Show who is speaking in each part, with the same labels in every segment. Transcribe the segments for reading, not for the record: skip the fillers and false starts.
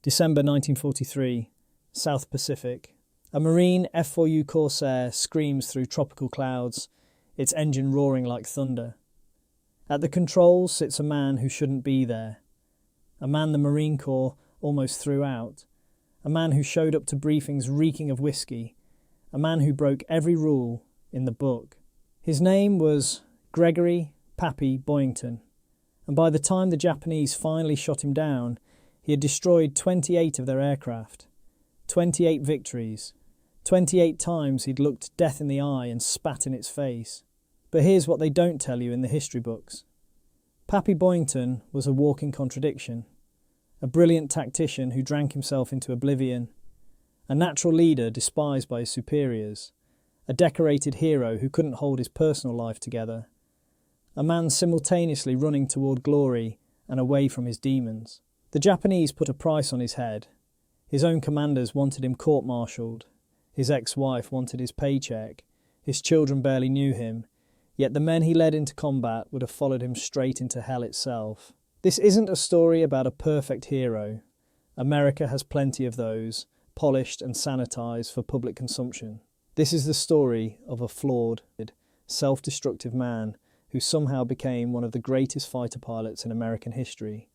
Speaker 1: December 1943, South Pacific. A Marine F-4U Corsair screams through tropical clouds, its engine roaring like thunder. At the controls sits a man who shouldn't be there. A man the Marine Corps almost threw out. A man who showed up to briefings reeking of whiskey. A man who broke every rule in the book. His name was Gregory Pappy Boyington, and by the time the Japanese finally shot him down, he had destroyed 28 of their aircraft. 28 victories. 28 times he'd looked death in the eye and spat in its face. But here's what they don't tell you in the history books. Pappy Boyington was a walking contradiction. A brilliant tactician who drank himself into oblivion. A natural leader despised by his superiors. A decorated hero who couldn't hold his personal life together. A man simultaneously running toward glory and away from his demons. The Japanese put a price on his head. His own commanders wanted him court-martialed. His ex-wife wanted his paycheck. His children barely knew him. Yet the men he led into combat would have followed him straight into hell itself. This isn't a story about a perfect hero. America has plenty of those, polished and sanitized for public consumption. This is the story of a flawed, self-destructive man who somehow became one of the greatest fighter pilots in American history.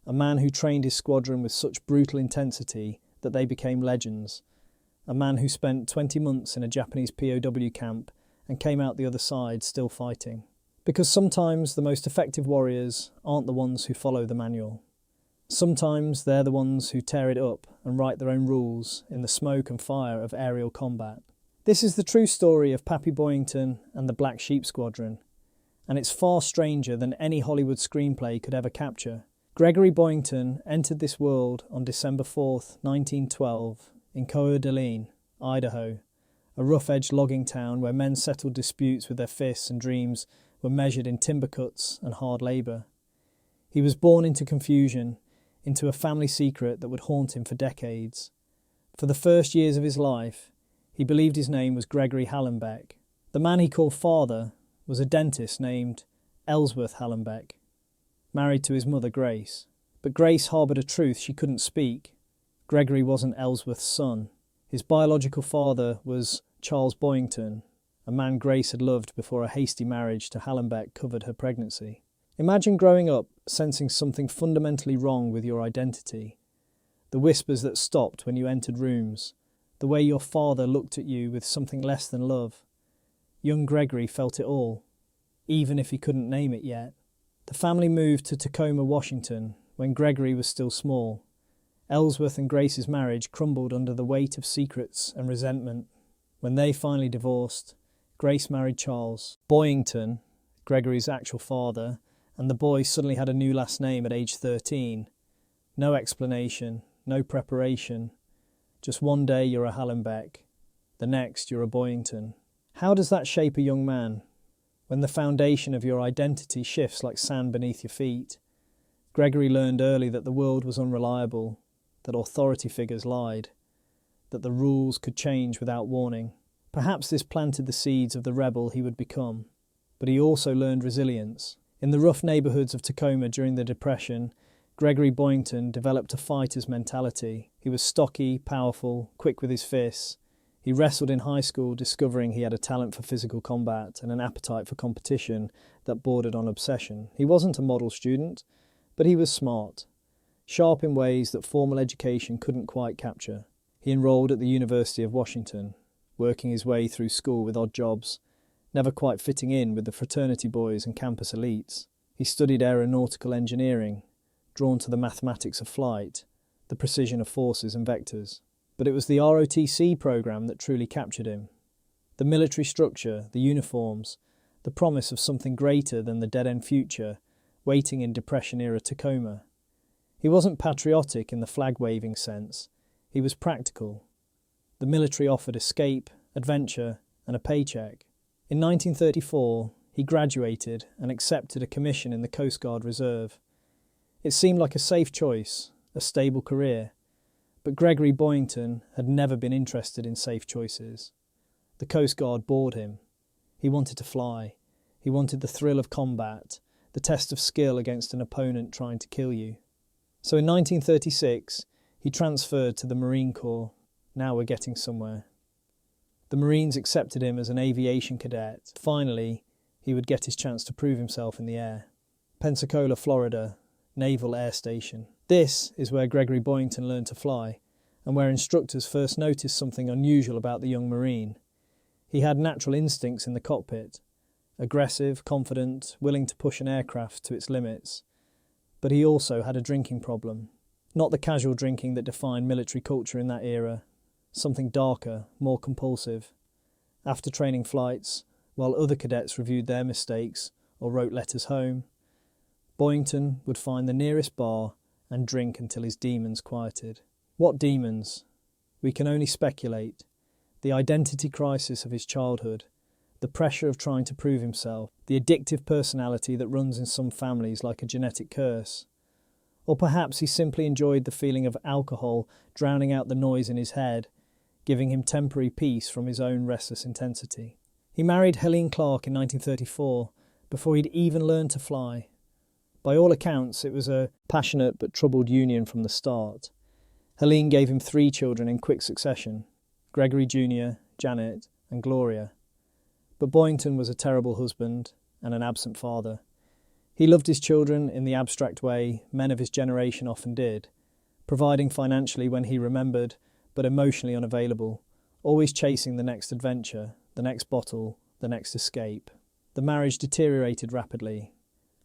Speaker 1: A man who trained his squadron with such brutal intensity that they became legends. A man who spent 20 months in a Japanese POW camp and came out the other side still fighting. Because sometimes the most effective warriors aren't the ones who follow the manual. Sometimes they're the ones who tear it up and write their own rules in the smoke and fire of aerial combat. This is the true story of Pappy Boyington and the Black Sheep Squadron, and it's far stranger than any Hollywood screenplay could ever capture. Gregory Boyington entered this world on December 4th, 1912, in Coeur d'Alene, Idaho, a rough-edged logging town where men settled disputes with their fists and dreams were measured in timber cuts and hard labour. He was born into confusion, into a family secret that would haunt him for decades. For the first years of his life, he believed his name was Gregory Hallenbeck. The man he called father was a dentist named Ellsworth Hallenbeck, married to his mother Grace. But Grace harboured a truth she couldn't speak. Gregory wasn't Ellsworth's son. His biological father was Charles Boyington, a man Grace had loved before a hasty marriage to Hallenbeck covered her pregnancy. Imagine growing up sensing something fundamentally wrong with your identity. The whispers that stopped when you entered rooms. The way your father looked at you with something less than love. Young Gregory felt it all, even if he couldn't name it yet. The family moved to Tacoma, Washington, when Gregory was still small. Ellsworth and Grace's marriage crumbled under the weight of secrets and resentment. When they finally divorced, Grace married Charles Boyington, Gregory's actual father, and the boy suddenly had a new last name at age 13. No explanation, no preparation. Just one day you're a Hallenbeck, the next you're a Boyington. How does that shape a young man? When the foundation of your identity shifts like sand beneath your feet. Gregory learned early that the world was unreliable, that authority figures lied, that the rules could change without warning. Perhaps this planted the seeds of the rebel he would become, but he also learned resilience. In the rough neighbourhoods of Tacoma during the Depression, Gregory Boyington developed a fighter's mentality. He was stocky, powerful, quick with his fists. He wrestled in high school, discovering he had a talent for physical combat and an appetite for competition that bordered on obsession. He wasn't a model student, but he was smart, sharp in ways that formal education couldn't quite capture. He enrolled at the University of Washington, working his way through school with odd jobs, never quite fitting in with the fraternity boys and campus elites. He studied aeronautical engineering, drawn to the mathematics of flight, the precision of forces and vectors. But it was the ROTC program that truly captured him. The military structure, the uniforms, the promise of something greater than the dead-end future waiting in Depression-era Tacoma. He wasn't patriotic in the flag-waving sense. He was practical. The military offered escape, adventure, and a paycheck. In 1934, he graduated and accepted a commission in the Coast Guard Reserve. It seemed like a safe choice, a stable career. But Gregory Boyington had never been interested in safe choices. The Coast Guard bored him. He wanted to fly. He wanted the thrill of combat, the test of skill against an opponent trying to kill you. So in 1936, He transferred to the Marine Corps. Now we're getting somewhere. The Marines accepted him as an aviation cadet. Finally, he would get his chance to prove himself in the air. Pensacola, Florida, Naval Air Station. This is where Gregory Boyington learned to fly, and where instructors first noticed something unusual about the young Marine. He had natural instincts in the cockpit, aggressive, confident, willing to push an aircraft to its limits. But he also had a drinking problem. Not the casual drinking that defined military culture in that era, something darker, more compulsive. After training flights, while other cadets reviewed their mistakes or wrote letters home, Boyington would find the nearest bar and drink until his demons quieted. What demons? We can only speculate. The identity crisis of his childhood, the pressure of trying to prove himself, the addictive personality that runs in some families like a genetic curse. Or perhaps he simply enjoyed the feeling of alcohol drowning out the noise in his head, giving him temporary peace from his own restless intensity. He married Helene Clark in 1934, before he'd even learned to fly. By all accounts, it was a passionate but troubled union from the start. Helene gave him 3 children in quick succession, Gregory Jr., Janet, and Gloria. But Boyington was a terrible husband and an absent father. He loved his children in the abstract way men of his generation often did, providing financially when he remembered, but emotionally unavailable, always chasing the next adventure, the next bottle, the next escape. The marriage deteriorated rapidly.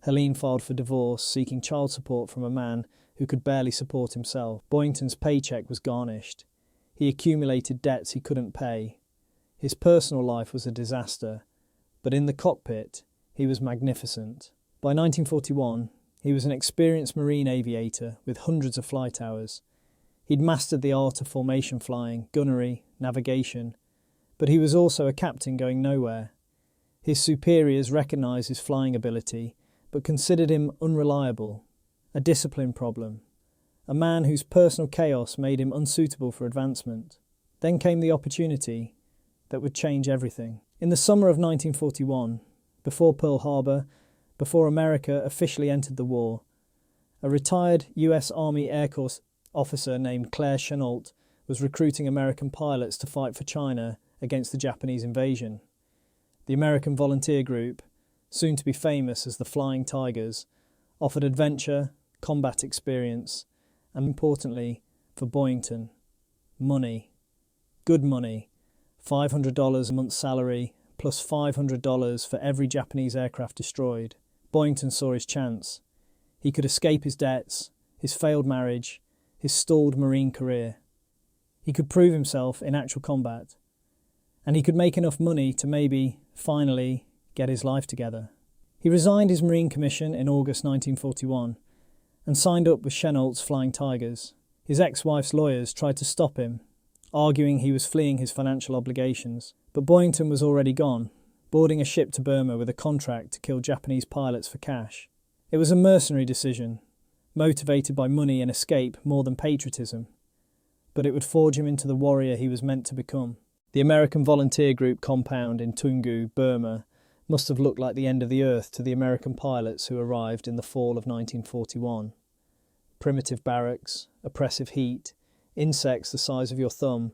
Speaker 1: Helene filed for divorce, seeking child support from a man who could barely support himself. Boyington's paycheck was garnished. He accumulated debts he couldn't pay. His personal life was a disaster, but in the cockpit, he was magnificent. By 1941, he was an experienced Marine aviator with hundreds of flight hours. He'd mastered the art of formation flying, gunnery, navigation, but he was also a captain going nowhere. His superiors recognised his flying ability, but considered him unreliable, a discipline problem, a man whose personal chaos made him unsuitable for advancement. Then came the opportunity that would change everything. In the summer of 1941, before Pearl Harbor, before America officially entered the war, a retired US Army Air Corps officer named Claire Chennault was recruiting American pilots to fight for China against the Japanese invasion. The American volunteer group, soon to be famous as the Flying Tigers, offered adventure, combat experience, and importantly, for Boyington, money. Good money. $500 a month's salary, plus $500 for every Japanese aircraft destroyed. Boyington saw his chance. He could escape his debts, his failed marriage, his stalled Marine career. He could prove himself in actual combat. And he could make enough money to maybe, finally, get his life together. He resigned his Marine commission in August 1941 and signed up with Chennault's Flying Tigers. His ex-wife's lawyers tried to stop him, arguing he was fleeing his financial obligations. But Boyington was already gone, boarding a ship to Burma with a contract to kill Japanese pilots for cash. It was a mercenary decision, motivated by money and escape more than patriotism, but it would forge him into the warrior he was meant to become. The American volunteer group compound in Toungoo, Burma, must have looked like the end of the earth to the American pilots who arrived in the fall of 1941. Primitive barracks, oppressive heat, insects the size of your thumb,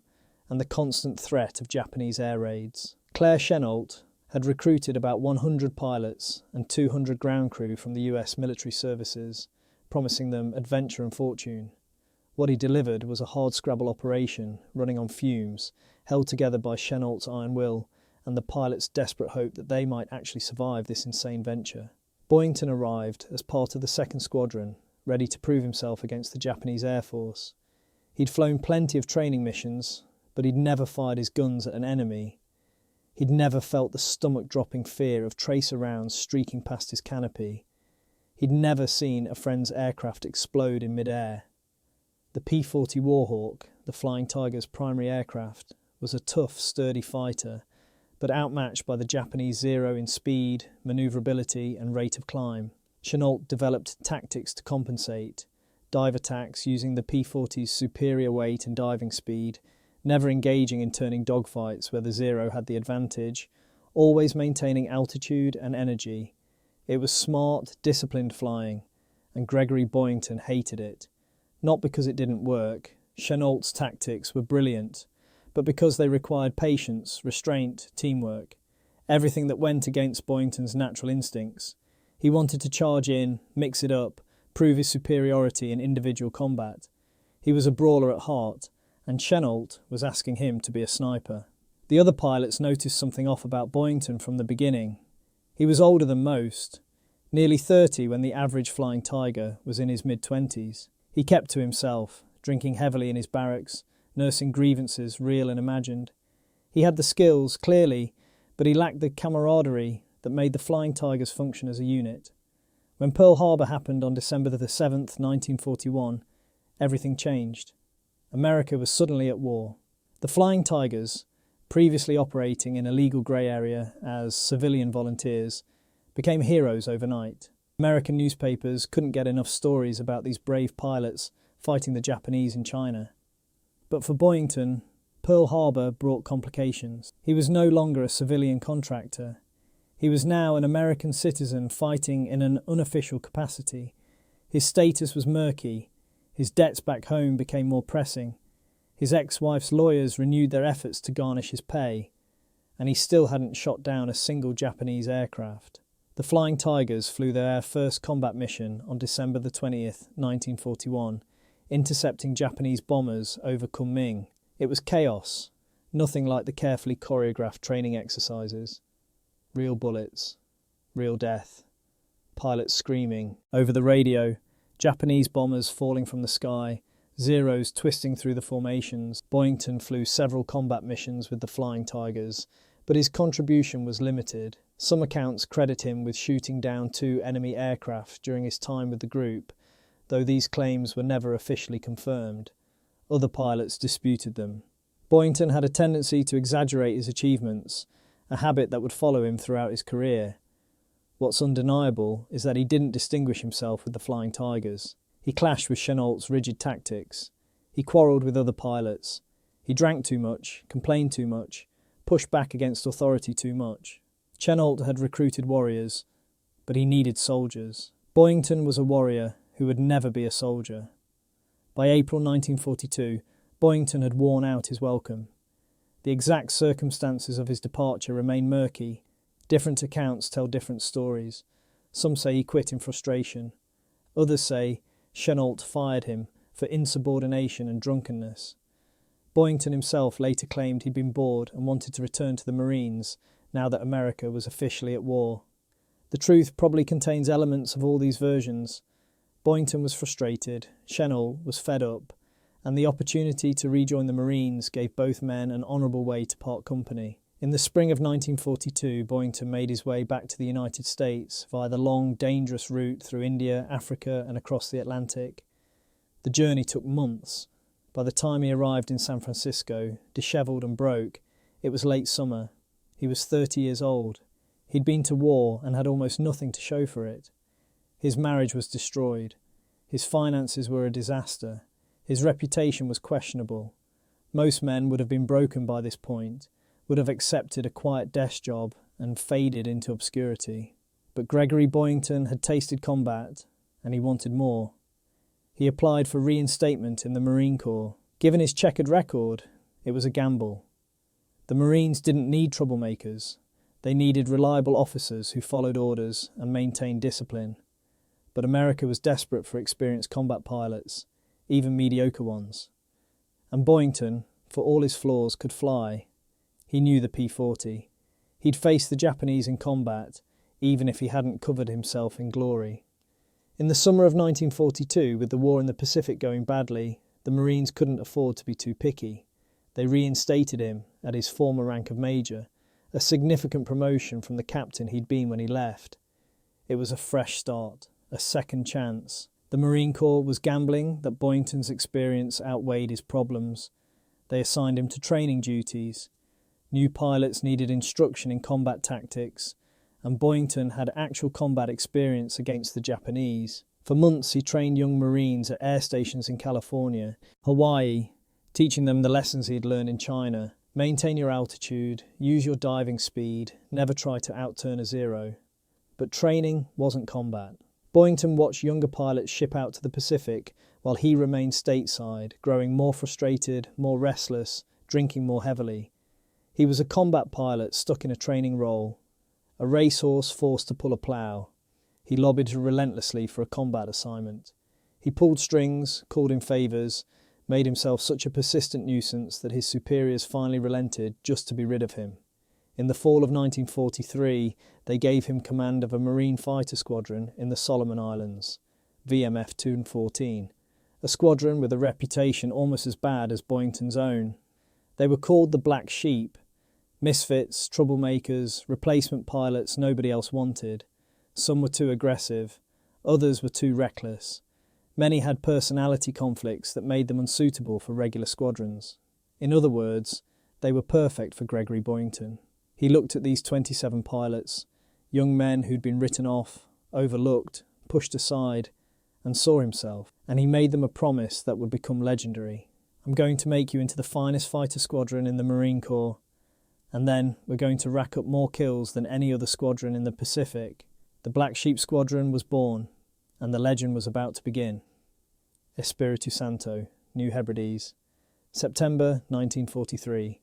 Speaker 1: and the constant threat of Japanese air raids. Claire Chennault had recruited about 100 pilots and 200 ground crew from the US military services, promising them adventure and fortune. What he delivered was a hard-scrabble operation running on fumes, held together by Chennault's iron will and the pilots' desperate hope that they might actually survive this insane venture. Boyington arrived as part of the 2nd Squadron, ready to prove himself against the Japanese Air Force. He'd flown plenty of training missions, but he'd never fired his guns at an enemy. He'd never felt the stomach-dropping fear of tracer rounds streaking past his canopy. He'd never seen a friend's aircraft explode in mid-air. The P-40 Warhawk, the Flying Tiger's primary aircraft, was a tough, sturdy fighter, but outmatched by the Japanese Zero in speed, manoeuvrability and rate of climb. Chennault developed tactics to compensate, dive attacks using the P-40's superior weight and diving speed, never engaging in turning dogfights where the Zero had the advantage, always maintaining altitude and energy. It was smart, disciplined flying, and Gregory Boyington hated it. Not because it didn't work. Chenault's tactics were brilliant, but because they required patience, restraint, teamwork. Everything that went against Boyington's natural instincts. He wanted to charge in, mix it up, prove his superiority in individual combat. He was a brawler at heart, and Chenault was asking him to be a sniper. The other pilots noticed something off about Boyington from the beginning. He was older than most, nearly 30 when the average Flying Tiger was in his mid-20s. He kept to himself, drinking heavily in his barracks, nursing grievances real and imagined. He had the skills, clearly, but he lacked the camaraderie that made the Flying Tigers function as a unit. When Pearl Harbor happened on December the 7th, 1941, everything changed. America was suddenly at war. The Flying Tigers, previously operating in a legal grey area as civilian volunteers, became heroes overnight. American newspapers couldn't get enough stories about these brave pilots fighting the Japanese in China. But for Boyington, Pearl Harbor brought complications. He was no longer a civilian contractor. He was now an American citizen fighting in an unofficial capacity. His status was murky. His debts back home became more pressing. His ex-wife's lawyers renewed their efforts to garnish his pay, and he still hadn't shot down a single Japanese aircraft. The Flying Tigers flew their first combat mission on December the 20th, 1941, intercepting Japanese bombers over Kunming. It was chaos, nothing like the carefully choreographed training exercises. Real bullets, real death, pilots screaming. Over the radio, Japanese bombers falling from the sky, Zeros twisting through the formations. Boyington flew several combat missions with the Flying Tigers, but his contribution was limited. Some accounts credit him with shooting down 2 enemy aircraft during his time with the group, though these claims were never officially confirmed. Other pilots disputed them. Boyington had a tendency to exaggerate his achievements, a habit that would follow him throughout his career. What's undeniable is that he didn't distinguish himself with the Flying Tigers. He clashed with Chenault's rigid tactics. He quarrelled with other pilots. He drank too much, complained too much, pushed back against authority too much. Chenault had recruited warriors, but he needed soldiers. Boyington was a warrior who would never be a soldier. By April 1942, Boyington had worn out his welcome. The exact circumstances of his departure remain murky. Different accounts tell different stories. Some say he quit in frustration. Others say Chenault fired him for insubordination and drunkenness. Boyington himself later claimed he'd been bored and wanted to return to the Marines now that America was officially at war. The truth probably contains elements of all these versions. Boyington was frustrated, Chenault was fed up, and the opportunity to rejoin the Marines gave both men an honourable way to part company. In the spring of 1942, Boyington made his way back to the United States via the long, dangerous route through India, Africa and across the Atlantic. The journey took months. By the time he arrived in San Francisco, dishevelled and broke, it was late summer. He was 30 years old. He'd been to war and had almost nothing to show for it. His marriage was destroyed. His finances were a disaster. His reputation was questionable. Most men would have been broken by this point, would have accepted a quiet desk job and faded into obscurity. But Gregory Boyington had tasted combat, and he wanted more. He applied for reinstatement in the Marine Corps. Given his checkered record, it was a gamble. The Marines didn't need troublemakers. They needed reliable officers who followed orders and maintained discipline. But America was desperate for experienced combat pilots, even mediocre ones. And Boyington, for all his flaws, could fly. He knew the P-40. He'd faced the Japanese in combat, even if he hadn't covered himself in glory. In the summer of 1942, with the war in the Pacific going badly, the Marines couldn't afford to be too picky. They reinstated him at his former rank of major, a significant promotion from the captain he'd been when he left. It was a fresh start, a second chance. The Marine Corps was gambling that Boyington's experience outweighed his problems. They assigned him to training duties. New pilots needed instruction in combat tactics, and Boyington had actual combat experience against the Japanese. For months he trained young Marines at air stations in California, Hawaii, teaching them the lessons he'd learned in China. Maintain your altitude, use your diving speed, never try to outturn a Zero. But training wasn't combat. Boyington watched younger pilots ship out to the Pacific while he remained stateside, growing more frustrated, more restless, drinking more heavily. He was a combat pilot stuck in a training role, a racehorse forced to pull a plough. He lobbied relentlessly for a combat assignment. He pulled strings, called in favours, made himself such a persistent nuisance that his superiors finally relented just to be rid of him. In the fall of 1943, they gave him command of a Marine fighter squadron in the Solomon Islands, VMF 214, a squadron with a reputation almost as bad as Boyington's own. They were called the Black Sheep, misfits, troublemakers, replacement pilots nobody else wanted. Some were too aggressive, others were too reckless. Many had personality conflicts that made them unsuitable for regular squadrons. In other words, they were perfect for Gregory Boyington. He looked at these 27 pilots, young men who'd been written off, overlooked, pushed aside, and saw himself, and he made them a promise that would become legendary. I'm going to make you into the finest fighter squadron in the Marine Corps, and then we're going to rack up more kills than any other squadron in the Pacific. The Black Sheep Squadron was born, and the legend was about to begin. Espiritu Santo, New Hebrides, September 1943.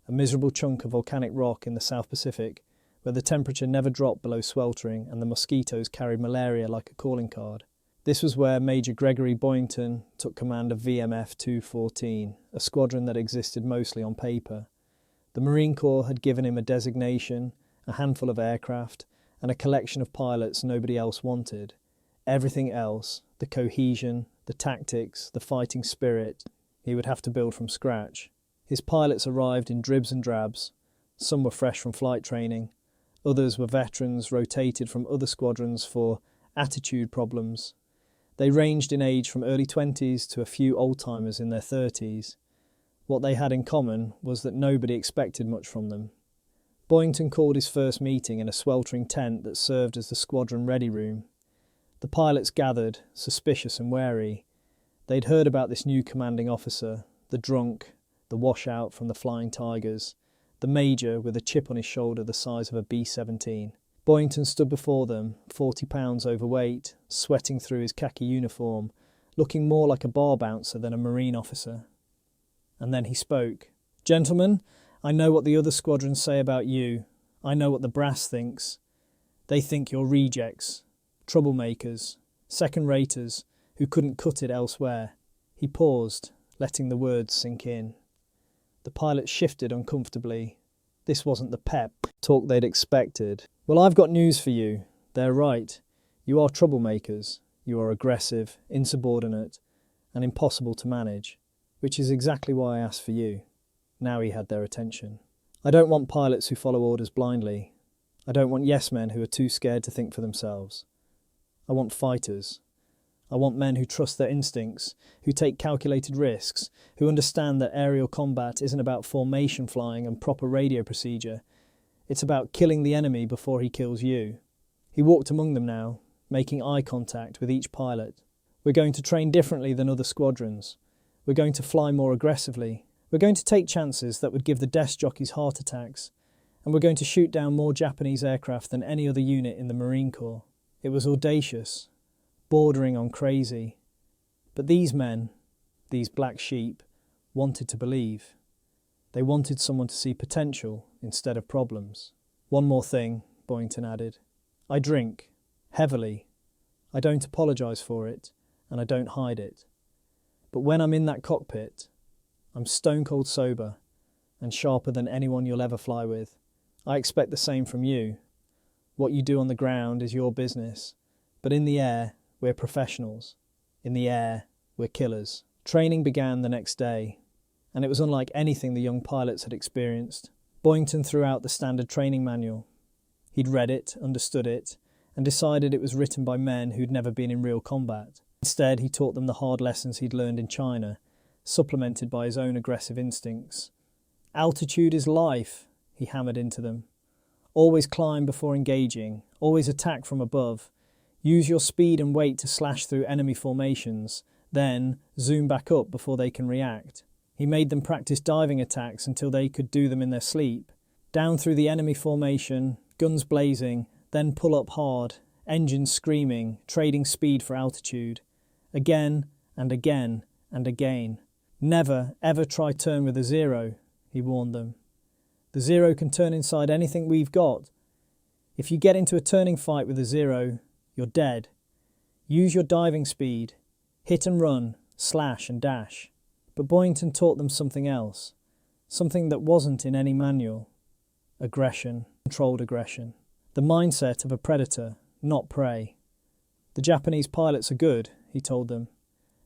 Speaker 1: A miserable chunk of volcanic rock in the South Pacific, where the temperature never dropped below sweltering and the mosquitoes carried malaria like a calling card. This was where Major Gregory Boyington took command of VMF 214, a squadron that existed mostly on paper. The Marine Corps had given him a designation, a handful of aircraft, and a collection of pilots nobody else wanted. Everything else, the cohesion, the tactics, the fighting spirit, he would have to build from scratch. His pilots arrived in dribs and drabs. Some were fresh from flight training. Others were veterans rotated from other squadrons for attitude problems. They ranged in age from early 20s to a few old-timers in their 30s. What they had in common was that nobody expected much from them. Boyington called his first meeting in a sweltering tent that served as the squadron ready room. The pilots gathered, suspicious and wary. They'd heard about this new commanding officer, the drunk, the washout from the Flying Tigers, the major with a chip on his shoulder the size of a B-17. Boyington stood before them, 40 pounds overweight, sweating through his khaki uniform, looking more like a bar bouncer than a Marine officer. And then he spoke. "Gentlemen, I know what the other squadrons say about you. I know what the brass thinks. They think you're rejects, troublemakers, second-raters, who couldn't cut it elsewhere." He paused, letting the words sink in. The pilots shifted uncomfortably. This wasn't the pep talk they'd expected. "Well, I've got news for you. They're right. You are troublemakers. You are aggressive, insubordinate, and impossible to manage, which is exactly why I asked for you." Now he had their attention. "I don't want pilots who follow orders blindly. I don't want yes-men who are too scared to think for themselves. I want fighters. I want men who trust their instincts, who take calculated risks, who understand that aerial combat isn't about formation flying and proper radio procedure. It's about killing the enemy before he kills you." He walked among them now, making eye contact with each pilot. "We're going to train differently than other squadrons. We're going to fly more aggressively. We're going to take chances that would give the desk jockeys heart attacks. And we're going to shoot down more Japanese aircraft than any other unit in the Marine Corps." It was audacious, bordering on crazy. But these men, these black sheep, wanted to believe. They wanted someone to see potential instead of problems. "One more thing," Boyington added. "I drink, heavily. I don't apologise for it, and I don't hide it. But when I'm in that cockpit, I'm stone cold sober and sharper than anyone you'll ever fly with. I expect the same from you. What you do on the ground is your business, but in the air, we're professionals. In the air, we're killers." Training began the next day, and it was unlike anything the young pilots had experienced. Boyington threw out the standard training manual. He'd read it, understood it, and decided it was written by men who'd never been in real combat. Instead, he taught them the hard lessons he'd learned in China, supplemented by his own aggressive instincts. "Altitude is life," he hammered into them. "Always climb before engaging, always attack from above. Use your speed and weight to slash through enemy formations, then zoom back up before they can react." He made them practice diving attacks until they could do them in their sleep. Down through the enemy formation, guns blazing, then pull up hard, engines screaming, trading speed for altitude. Again and again and again. Never, ever try turn with a zero, he warned them. The zero can turn inside anything we've got. If you get into a turning fight with a zero, you're dead. Use your diving speed. Hit and run, slash and dash. But Boyington taught them something else. Something that wasn't in any manual. Aggression, controlled aggression. The mindset of a predator, not prey. The Japanese pilots are good, he told them.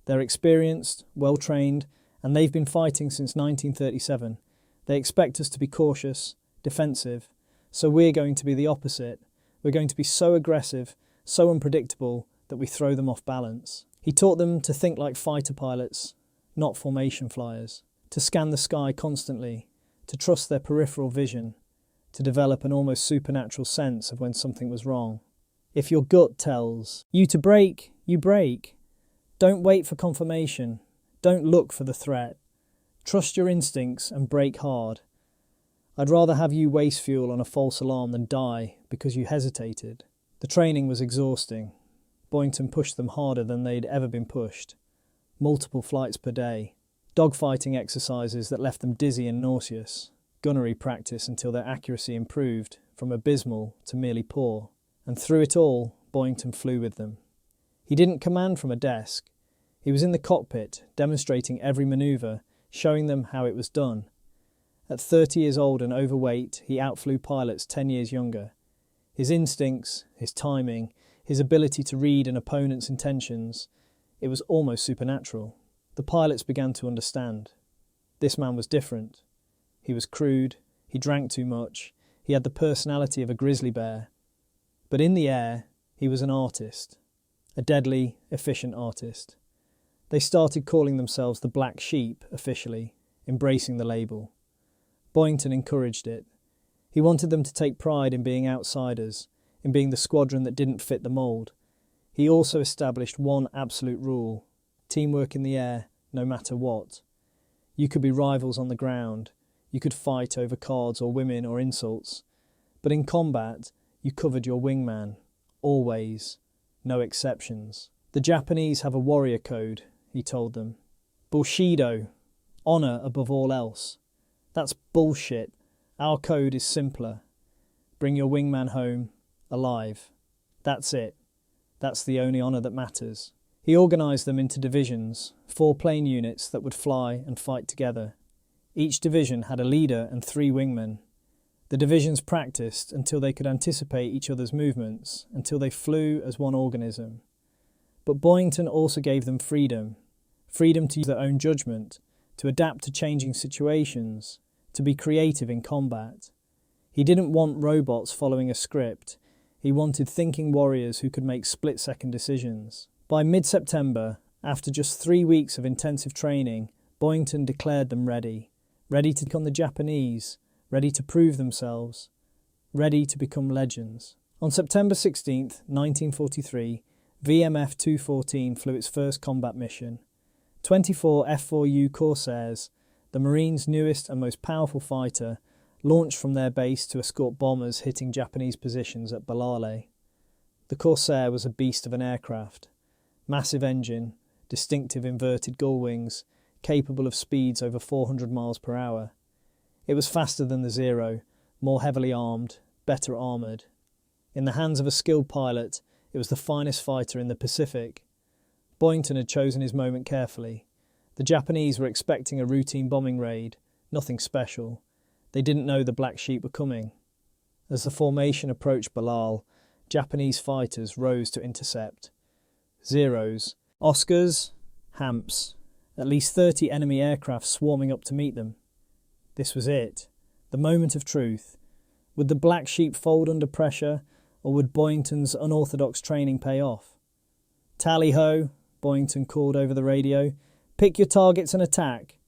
Speaker 1: They're experienced, well-trained, and they've been fighting since 1937. They expect us to be cautious, defensive, so we're going to be the opposite. We're going to be so aggressive, so unpredictable, that we throw them off balance. He taught them to think like fighter pilots, not formation flyers, to scan the sky constantly, to trust their peripheral vision, to develop an almost supernatural sense of when something was wrong. If your gut tells you to brake, you brake. Don't wait for confirmation. Don't look for the threat. Trust your instincts and brake hard. I'd rather have you waste fuel on a false alarm than die because you hesitated. The training was exhausting. Boyington pushed them harder than they'd ever been pushed. Multiple flights per day. Dogfighting exercises that left them dizzy and nauseous. Gunnery practice until their accuracy improved from abysmal to merely poor. And through it all, Boyington flew with them. He didn't command from a desk. He was in the cockpit, demonstrating every manoeuvre, showing them how it was done. At 30 years old and overweight, he outflew pilots 10 years younger. His instincts, his timing, his ability to read an opponent's intentions, it was almost supernatural. The pilots began to understand. This man was different. He was crude, he drank too much, he had the personality of a grizzly bear. But in the air, he was an artist, a deadly, efficient artist. They started calling themselves the Black Sheep officially, embracing the label. Boyington encouraged it. He wanted them to take pride in being outsiders, in being the squadron that didn't fit the mould. He also established one absolute rule: teamwork in the air, no matter what. You could be rivals on the ground, you could fight over cards or women or insults, but in combat, you covered your wingman, always, no exceptions. The Japanese have a warrior code, he told them. Bushido, honour above all else. That's bullshit. Our code is simpler. Bring your wingman home, alive. That's it. That's the only honour that matters. He organised them into divisions, 4 plane units that would fly and fight together. Each division had a leader and 3 wingmen. The divisions practiced until they could anticipate each other's movements, until they flew as one organism. But Boyington also gave them freedom. Freedom to use their own judgment, to adapt to changing situations, to be creative in combat. He didn't want robots following a script. He wanted thinking warriors who could make split-second decisions. By mid-September, after just 3 weeks of intensive training, Boyington declared them ready. Ready to take on the Japanese, ready to prove themselves, ready to become legends. On September 16th, 1943, VMF 214 flew its first combat mission. 24 F4U Corsairs, the Marines' newest and most powerful fighter, launched from their base to escort bombers hitting Japanese positions at Rabaul. The Corsair was a beast of an aircraft. Massive engine, distinctive inverted gull wings, capable of speeds over 400 miles per hour. It was faster than the Zero, more heavily armed, better armoured. In the hands of a skilled pilot, it was the finest fighter in the Pacific. Boyington had chosen his moment carefully. The Japanese were expecting a routine bombing raid, nothing special. They didn't know the Black Sheep were coming. As the formation approached Rabaul, Japanese fighters rose to intercept. Zeros, Oscars, Hamps, at least 30 enemy aircraft swarming up to meet them. This was it, the moment of truth. Would the Black Sheep fold under pressure, or would Boyington's unorthodox training pay off? Tally-ho, Boyington called over the radio. Pick your targets and attack.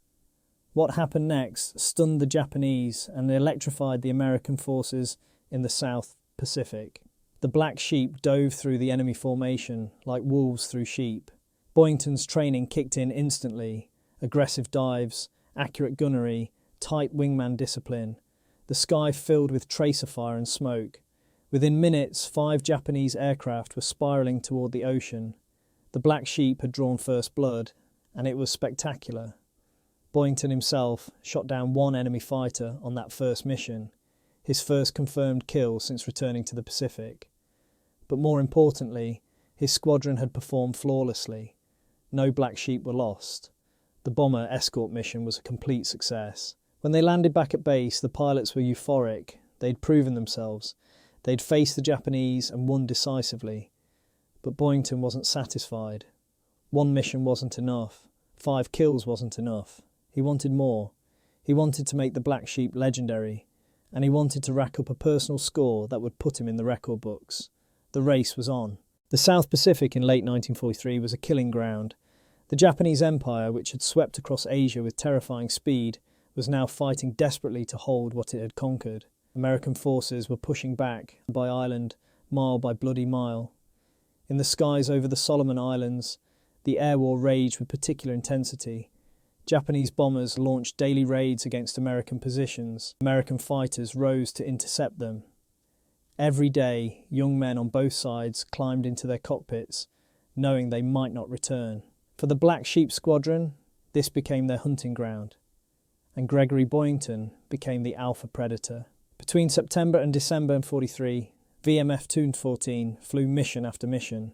Speaker 1: What happened next stunned the Japanese and electrified the American forces in the South Pacific. The Black Sheep dove through the enemy formation like wolves through sheep. Boyington's training kicked in instantly. Aggressive dives, accurate gunnery, tight wingman discipline. The sky filled with tracer fire and smoke. Within minutes, 5 Japanese aircraft were spiralling toward the ocean. The Black Sheep had drawn first blood, and it was spectacular. Boyington himself shot down one enemy fighter on that first mission, his first confirmed kill since returning to the Pacific. But more importantly, his squadron had performed flawlessly. No Black Sheep were lost. The bomber escort mission was a complete success. When they landed back at base, the pilots were euphoric. They'd proven themselves. They'd faced the Japanese and won decisively. But Boyington wasn't satisfied. One mission wasn't enough. 5 kills wasn't enough. He wanted more. He wanted to make the Black Sheep legendary, and he wanted to rack up a personal score that would put him in the record books. The race was on. The South Pacific in late 1943 was a killing ground. The Japanese Empire, which had swept across Asia with terrifying speed, was now fighting desperately to hold what it had conquered. American forces were pushing back by island, mile by bloody mile. In the skies over the Solomon Islands, the air war raged with particular intensity. Japanese bombers launched daily raids against American positions. American fighters rose to intercept them. Every day, young men on both sides climbed into their cockpits, knowing they might not return. For the Black Sheep Squadron, this became their hunting ground, and Gregory Boyington became the alpha predator. Between September and December in 1943, VMF 214 flew mission after mission,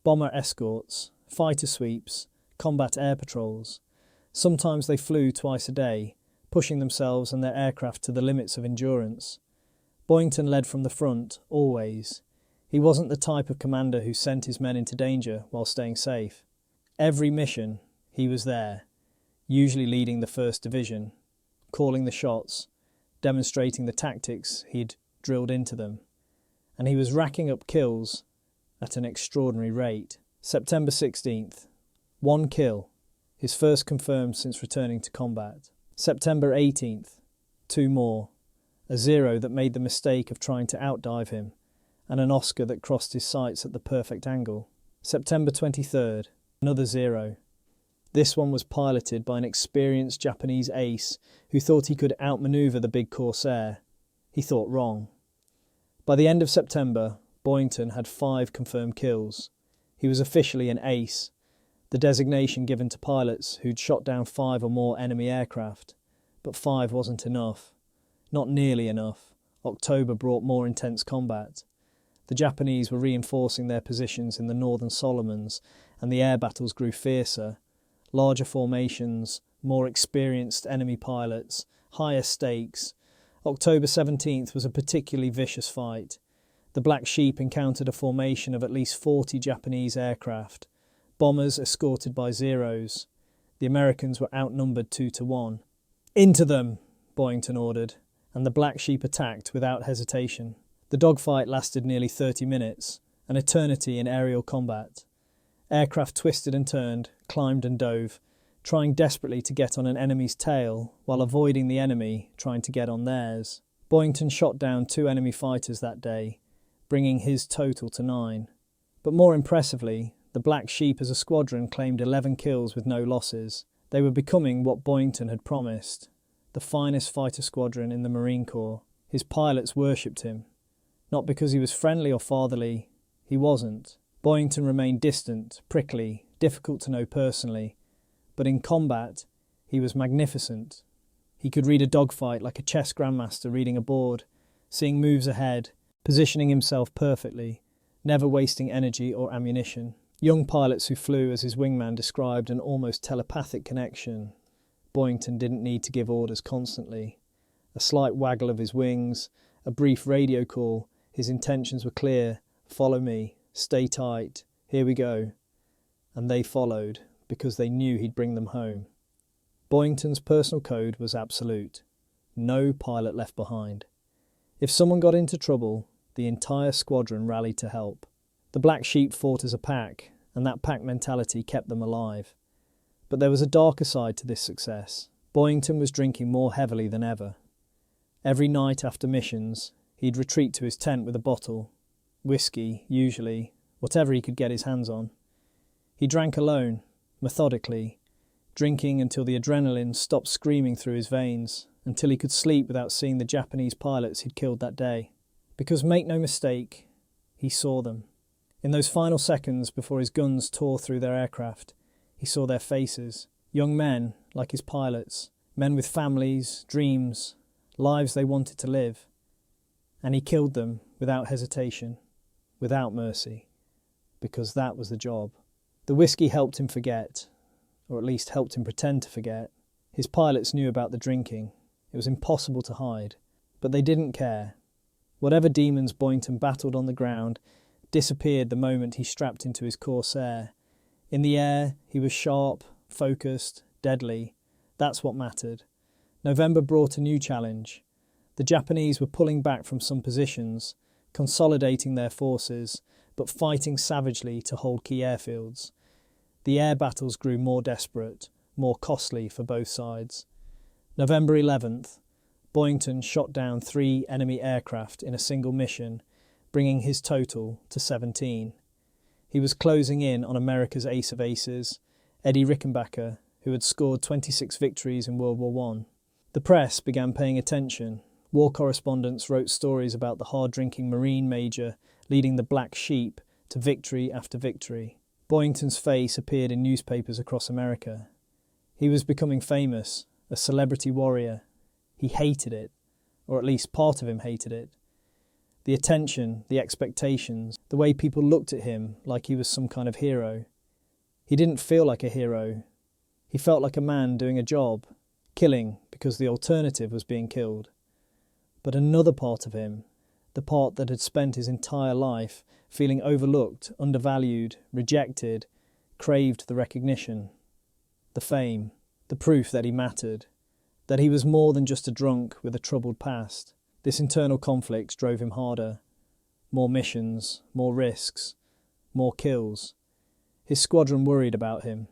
Speaker 1: bomber escorts, fighter sweeps, combat air patrols. Sometimes they flew twice a day, pushing themselves and their aircraft to the limits of endurance. Boyington led from the front, always. He wasn't the type of commander who sent his men into danger while staying safe. Every mission, he was there, usually leading the 1st Division, calling the shots, demonstrating the tactics he'd drilled into them. And he was racking up kills at an extraordinary rate. September 16th, 1 kill, his first confirmed since returning to combat. September 18th, 2 more, a 0 that made the mistake of trying to outdive him, and an Oscar that crossed his sights at the perfect angle. September 23rd, another 0. This one was piloted by an experienced Japanese ace who thought he could outmaneuver the big Corsair. He thought wrong. By the end of September, Boyington had 5 confirmed kills. He was officially an ace, the designation given to pilots who'd shot down 5 or more enemy aircraft. But 5 wasn't enough. Not nearly enough. October brought more intense combat. The Japanese were reinforcing their positions in the northern Solomons, and the air battles grew fiercer. Larger formations, more experienced enemy pilots, higher stakes. October 17th was a particularly vicious fight. The Black Sheep encountered a formation of at least 40 Japanese aircraft, bombers escorted by Zeros. The Americans were outnumbered 2-1. "Into them!" Boyington ordered, and the Black Sheep attacked without hesitation. The dogfight lasted nearly 30 minutes, an eternity in aerial combat. Aircraft twisted and turned, climbed and dove, trying desperately to get on an enemy's tail while avoiding the enemy trying to get on theirs. Boyington shot down 2 enemy fighters that day, bringing his total to 9. But more impressively, the Black Sheep as a squadron claimed 11 kills with no losses. They were becoming what Boyington had promised, the finest fighter squadron in the Marine Corps. His pilots worshipped him. Not because he was friendly or fatherly, he wasn't. Boyington remained distant, prickly, difficult to know personally, but in combat, he was magnificent. He could read a dogfight like a chess grandmaster reading a board, seeing moves ahead, positioning himself perfectly, never wasting energy or ammunition. Young pilots who flew as his wingman described an almost telepathic connection. Boyington didn't need to give orders constantly. A slight waggle of his wings, a brief radio call, his intentions were clear. Follow me, stay tight, here we go. And they followed, because they knew he'd bring them home. Boyington's personal code was absolute. No pilot left behind. If someone got into trouble, the entire squadron rallied to help. The Black Sheep fought as a pack, and that pack mentality kept them alive. But there was a darker side to this success. Boyington was drinking more heavily than ever. Every night after missions, he'd retreat to his tent with a bottle. Whiskey, usually, whatever he could get his hands on. He drank alone, methodically, drinking until the adrenaline stopped screaming through his veins, until he could sleep without seeing the Japanese pilots he'd killed that day. Because make no mistake, he saw them. In those final seconds before his guns tore through their aircraft, he saw their faces. Young men, like his pilots, men with families, dreams, lives they wanted to live. And he killed them without hesitation, without mercy, because that was the job. The whiskey helped him forget, or at least helped him pretend to forget. His pilots knew about the drinking. It was impossible to hide, but they didn't care. Whatever demons Boyington battled on the ground disappeared the moment he strapped into his Corsair. In the air, he was sharp, focused, deadly. That's what mattered. November brought a new challenge. The Japanese were pulling back from some positions, consolidating their forces, but fighting savagely to hold key airfields. The air battles grew more desperate, more costly for both sides. November 11th, Boyington shot down 3 enemy aircraft in a single mission, bringing his total to 17. He was closing in on America's ace of aces, Eddie Rickenbacker, who had scored 26 victories in World War I. The press began paying attention. War correspondents wrote stories about the hard-drinking Marine major leading the Black Sheep to victory after victory. Boyington's face appeared in newspapers across America. He was becoming famous, a celebrity warrior. He hated it, or at least part of him hated it. The attention, the expectations, the way people looked at him like he was some kind of hero. He didn't feel like a hero. He felt like a man doing a job, killing because the alternative was being killed. But another part of him, the part that had spent his entire life feeling overlooked, undervalued, rejected, craved the recognition, the fame, the proof that he mattered, that he was more than just a drunk with a troubled past. This internal conflict drove him harder. More missions, more risks, more kills. His squadron worried about him.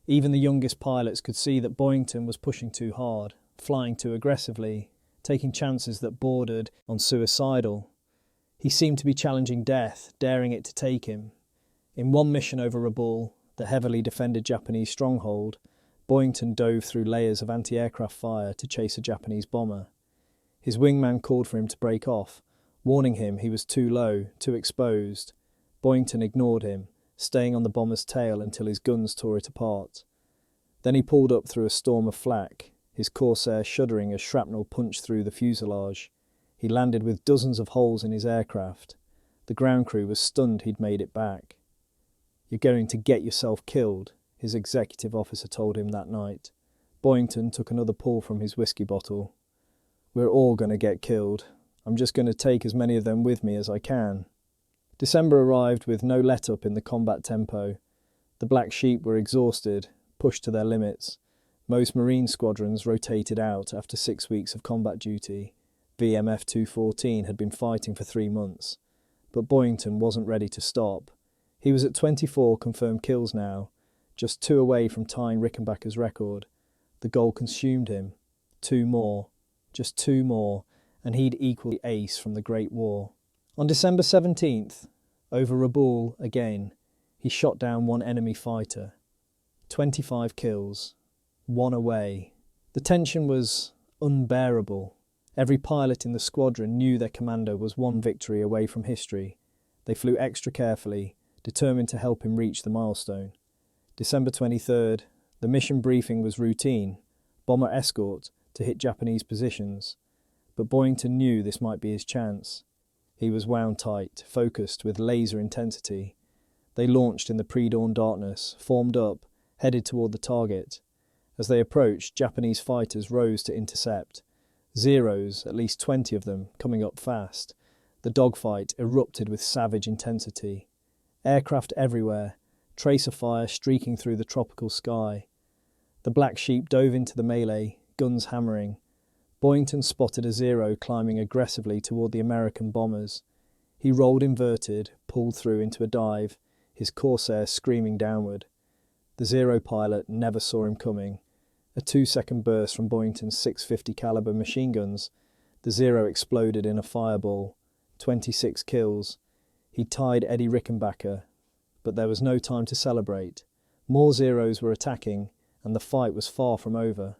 Speaker 1: Even the youngest pilots could see that Boyington was pushing too hard, flying too aggressively, taking chances that bordered on suicidal. He seemed to be challenging death, daring it to take him. In one mission over Rabaul, the heavily defended Japanese stronghold, Boyington dove through layers of anti-aircraft fire to chase a Japanese bomber. His wingman called for him to break off, warning him he was too low, too exposed. Boyington ignored him, staying on the bomber's tail until his guns tore it apart. Then he pulled up through a storm of flak, his Corsair shuddering as shrapnel punched through the fuselage. He landed with dozens of holes in his aircraft. The ground crew was stunned he'd made it back. "You're going to get yourself killed," his executive officer told him that night. Boyington took another pull from his whiskey bottle. "We're all going to get killed. I'm just going to take as many of them with me as I can." December arrived with no let-up in the combat tempo. The Black Sheep were exhausted, pushed to their limits. Most Marine squadrons rotated out after 6 weeks of combat duty. VMF 214 had been fighting for 3 months. But Boyington wasn't ready to stop. He was at 24 confirmed kills now, just 2 away from tying Rickenbacker's record. The goal consumed him. 2 more. Just 2 more, and he'd equal the ace from the Great War. On December 17th, over Rabaul again, he shot down 1 enemy fighter. 25 kills. 1 away. The tension was unbearable. Every pilot in the squadron knew their commander was 1 victory away from history. They flew extra carefully, determined to help him reach the milestone. December 23rd, the mission briefing was routine, bomber escort to hit Japanese positions. But Boyington knew this might be his chance. He was wound tight, focused with laser intensity. They launched in the pre-dawn darkness, formed up, headed toward the target. As they approached, Japanese fighters rose to intercept. Zeros, at least 20 of them, coming up fast. The dogfight erupted with savage intensity. Aircraft everywhere, tracer fire streaking through the tropical sky. The Black Sheep dove into the melee, guns hammering. Boyington spotted a Zero climbing aggressively toward the American bombers. He rolled inverted, pulled through into a dive, his Corsair screaming downward. The Zero pilot never saw him coming. A 2-second burst from Boyington's 650 caliber machine guns. The Zero exploded in a fireball. 26 kills. He tied Eddie Rickenbacker, but there was no time to celebrate. More Zeros were attacking, and the fight was far from over.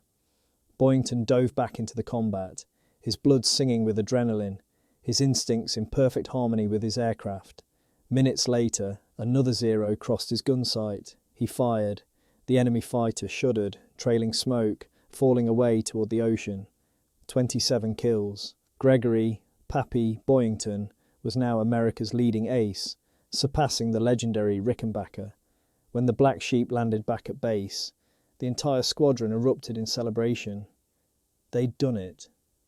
Speaker 1: Boyington dove back into the combat, his blood singing with adrenaline, his instincts in perfect harmony with his aircraft. Minutes later, another Zero crossed his gun sight. He fired. The enemy fighter shuddered, trailing smoke, falling away toward the ocean. 27 kills. Gregory, Pappy, Boyington was now America's leading ace, surpassing the legendary Rickenbacker. When the Black Sheep landed back at base, the entire squadron erupted in celebration. They'd done it.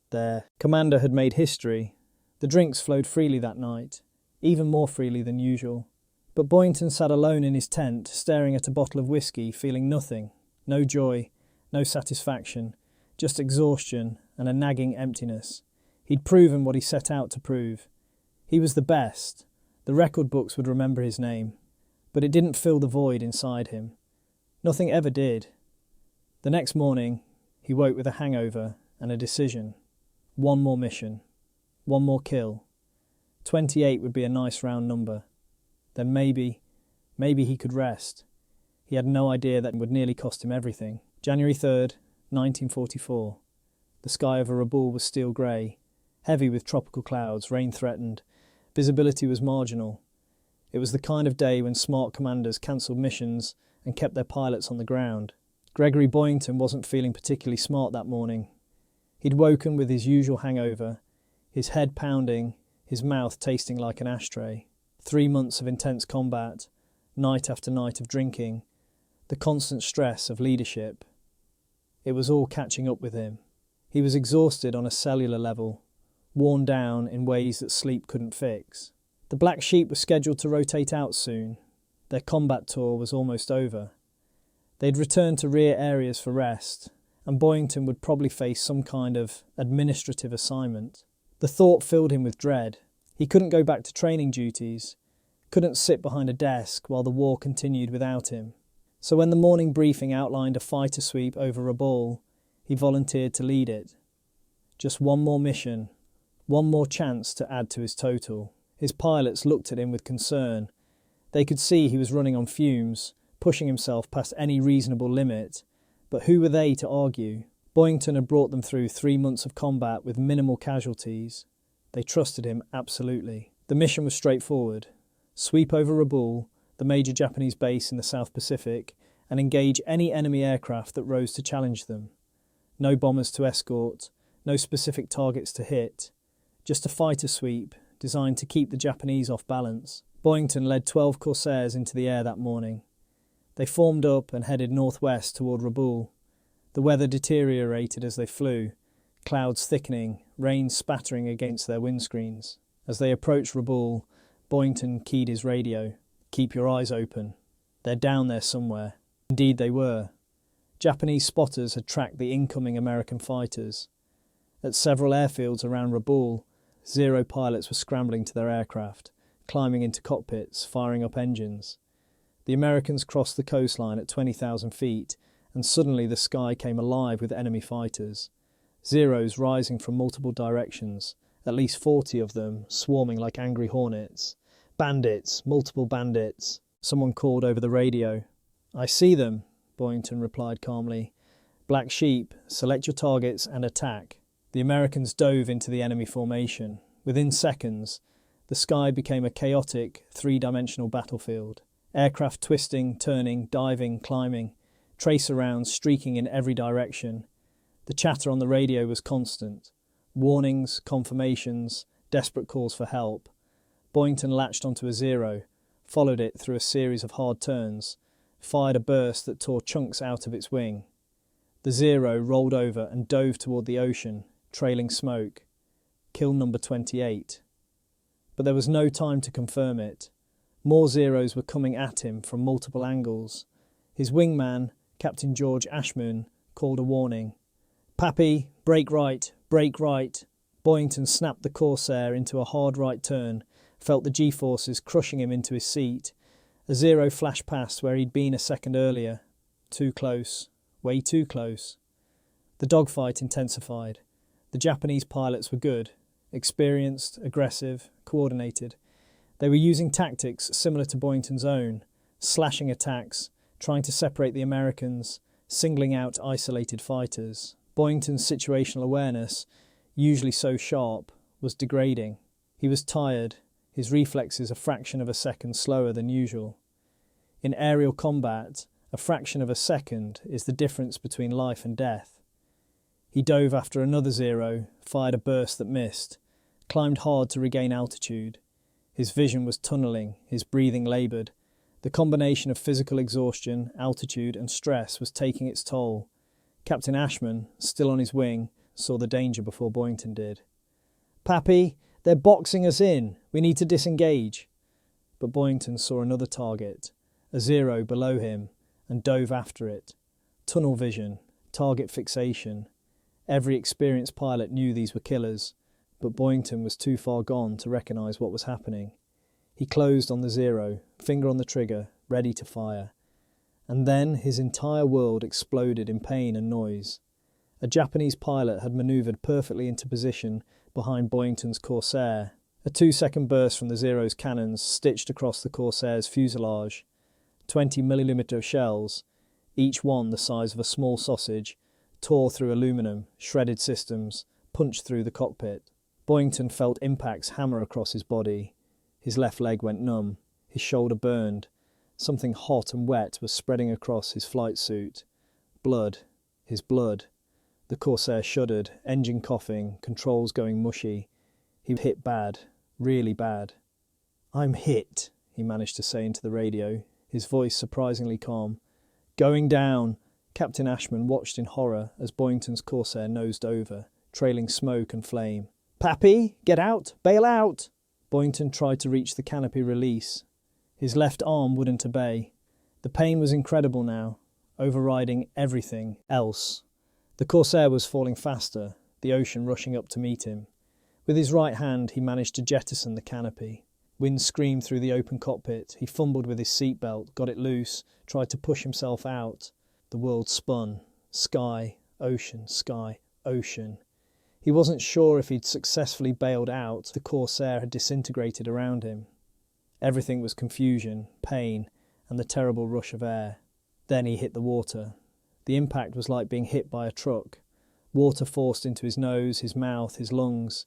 Speaker 1: Their commander had made history. The drinks flowed freely that night, even more freely than usual. But Boyington sat alone in his tent, staring at a bottle of whiskey, feeling nothing. No joy, no satisfaction, just exhaustion and a nagging emptiness. He'd proven what he set out to prove. He was the best. The record books would remember his name. But it didn't fill the void inside him. Nothing ever did. The next morning, he woke with a hangover and a decision. One more mission. One more kill. 28 would be a nice round number. Then maybe he could rest. He had no idea that would nearly cost him everything. January 3rd, 1944. The sky over Rabaul was steel grey, heavy with tropical clouds, rain threatened. Visibility was marginal. It was the kind of day when smart commanders cancelled missions and kept their pilots on the ground. Gregory Boyington wasn't feeling particularly smart that morning. He'd woken with his usual hangover, his head pounding, his mouth tasting like an ashtray. 3 months of intense combat, night after night of drinking, the constant stress of leadership. It was all catching up with him. He was exhausted on a cellular level, worn down in ways that sleep couldn't fix. The Black Sheep were scheduled to rotate out soon. Their combat tour was almost over. They'd return to rear areas for rest, and Boyington would probably face some kind of administrative assignment. The thought filled him with dread. He couldn't go back to training duties, couldn't sit behind a desk while the war continued without him. So when the morning briefing outlined a fighter sweep over Rabaul, he volunteered to lead it. Just one more mission, one more chance to add to his total. His pilots looked at him with concern. They could see he was running on fumes, pushing himself past any reasonable limit. But who were they to argue? Boyington had brought them through 3 months of combat with minimal casualties. They trusted him absolutely. The mission was straightforward. Sweep over Rabaul, the major Japanese base in the South Pacific, and engage any enemy aircraft that rose to challenge them. No bombers to escort, no specific targets to hit. Just a fighter sweep designed to keep the Japanese off balance. Boyington led 12 Corsairs into the air that morning. They formed up and headed northwest toward Rabaul. The weather deteriorated as they flew, clouds thickening, rain spattering against their windscreens. As they approached Rabaul, Boyington keyed his radio. "Keep your eyes open. They're down there somewhere." Indeed they were. Japanese spotters had tracked the incoming American fighters. At several airfields around Rabaul, Zero pilots were scrambling to their aircraft, climbing into cockpits, firing up engines. The Americans crossed the coastline at 20,000 feet, and suddenly the sky came alive with enemy fighters. Zeros rising from multiple directions, at least 40 of them, swarming like angry hornets. "Bandits, multiple bandits," someone called over the radio. "I see them," Boyington replied calmly. "Black Sheep, select your targets and attack." The Americans dove into the enemy formation. Within seconds, the sky became a chaotic, three-dimensional battlefield. Aircraft twisting, turning, diving, climbing, tracer rounds streaking in every direction. The chatter on the radio was constant. Warnings, confirmations, desperate calls for help. Boyington latched onto a Zero, followed it through a series of hard turns, fired a burst that tore chunks out of its wing. The Zero rolled over and dove toward the ocean, trailing smoke. Kill number 28. But there was no time to confirm it. More Zeros were coming at him from multiple angles. His wingman, Captain George Ashmun, called a warning. "Pappy, brake right, brake right." Boyington snapped the Corsair into a hard right turn, felt the G-forces crushing him into his seat. A Zero flashed past where he'd been a second earlier. Too close. Way too close. The dogfight intensified. The Japanese pilots were good, experienced, aggressive, coordinated. They were using tactics similar to Boyington's own, slashing attacks, trying to separate the Americans, singling out isolated fighters. Boyington's situational awareness, usually so sharp, was degrading. He was tired, his reflexes a fraction of a second slower than usual. In aerial combat, a fraction of a second is the difference between life and death. He dove after another Zero, fired a burst that missed, climbed hard to regain altitude. His vision was tunnelling, his breathing laboured. The combination of physical exhaustion, altitude and stress was taking its toll. Captain Ashman, still on his wing, saw the danger before Boyington did. "Pappy, they're boxing us in. We need to disengage." But Boyington saw another target, a Zero below him, and dove after it. Tunnel vision, target fixation. Every experienced pilot knew these were killers, but Boyington was too far gone to recognise what was happening. He closed on the Zero, finger on the trigger, ready to fire. And then his entire world exploded in pain and noise. A Japanese pilot had manoeuvred perfectly into position behind Boyington's Corsair. A 2-second burst from the Zero's cannons stitched across the Corsair's fuselage. 20mm shells, each one the size of a small sausage, tore through aluminum, shredded systems, punched through the cockpit. Boyington felt impacts hammer across his body. His left leg went numb. His shoulder burned. Something hot and wet was spreading across his flight suit. Blood. His blood. The Corsair shuddered, engine coughing, controls going mushy. He hit bad. Really bad. "I'm hit," he managed to say into the radio, his voice surprisingly calm. "Going down." Captain Ashman watched in horror as Boyington's Corsair nosed over, trailing smoke and flame. "Pappy, get out! Bail out!" Boyington tried to reach the canopy release. His left arm wouldn't obey. The pain was incredible now, overriding everything else. The Corsair was falling faster, the ocean rushing up to meet him. With his right hand, he managed to jettison the canopy. Wind screamed through the open cockpit. He fumbled with his seatbelt, got it loose, tried to push himself out. The world spun. Sky, ocean, sky, ocean. He wasn't sure if he'd successfully bailed out. The Corsair had disintegrated around him. Everything was confusion, pain, and the terrible rush of air. Then he hit the water. The impact was like being hit by a truck. Water forced into his nose, his mouth, his lungs.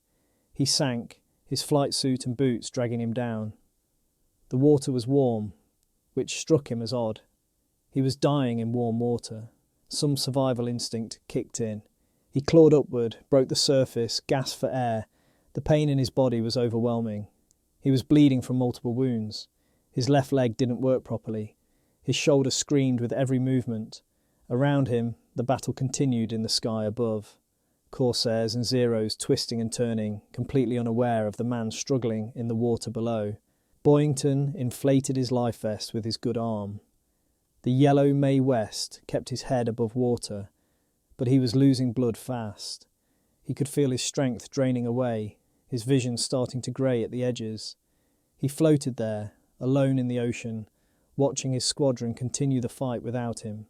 Speaker 1: He sank, his flight suit and boots dragging him down. The water was warm, which struck him as odd. He was dying in warm water. Some survival instinct kicked in. He clawed upward, broke the surface, gasped for air. The pain in his body was overwhelming. He was bleeding from multiple wounds. His left leg didn't work properly. His shoulder screamed with every movement. Around him, the battle continued in the sky above. Corsairs and Zeros twisting and turning, completely unaware of the man struggling in the water below. Boyington inflated his life vest with his good arm. The yellow May West kept his head above water, but he was losing blood fast. He could feel his strength draining away, his vision starting to grey at the edges. He floated there, alone in the ocean, watching his squadron continue the fight without him.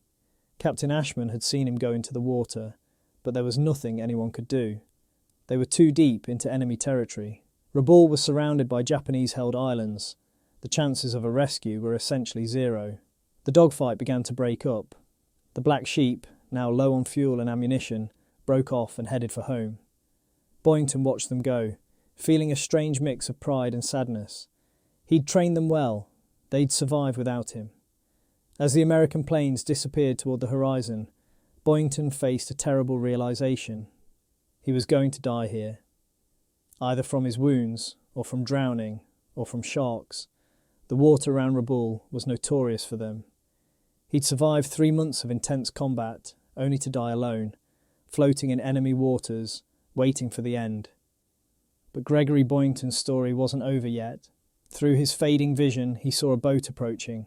Speaker 1: Captain Ashman had seen him go into the water, but there was nothing anyone could do. They were too deep into enemy territory. Rabaul was surrounded by Japanese-held islands. The chances of a rescue were essentially zero. The dogfight began to break up. The Black Sheep, now low on fuel and ammunition, broke off and headed for home. Boyington watched them go, feeling a strange mix of pride and sadness. He'd trained them well. They'd survive without him. As the American planes disappeared toward the horizon, Boyington faced a terrible realisation. He was going to die here. Either from his wounds, or from drowning, or from sharks. The water around Rabaul was notorious for them. He'd survived 3 months of intense combat, only to die alone, floating in enemy waters, waiting for the end. But Gregory Boyington's story wasn't over yet. Through his fading vision, he saw a boat approaching.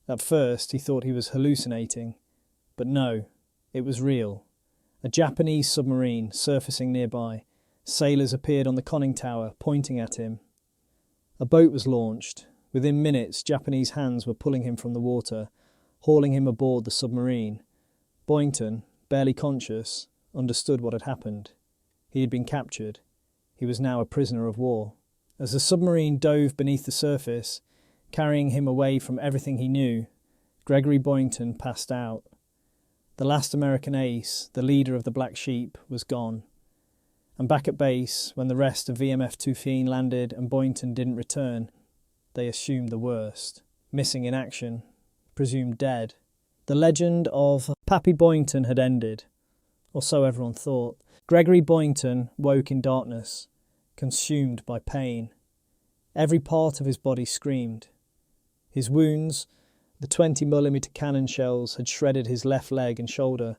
Speaker 1: At first, he thought he was hallucinating. But no, it was real. A Japanese submarine surfacing nearby. Sailors appeared on the conning tower, pointing at him. A boat was launched. Within minutes, Japanese hands were pulling him from the water, hauling him aboard the submarine. Boyington, barely conscious, understood what had happened. He had been captured. He was now a prisoner of war. As the submarine dove beneath the surface, carrying him away from everything he knew, Gregory Boyington passed out. The last American ace, the leader of the Black Sheep, was gone. And back at base, when the rest of VMF Tufin landed and Boyington didn't return, they assumed the worst. Missing in action, presumed dead. The legend of Pappy Boyington had ended, or so everyone thought. Gregory Boyington woke in darkness, consumed by pain. Every part of his body screamed. His wounds, the 20mm cannon shells had shredded his left leg and shoulder,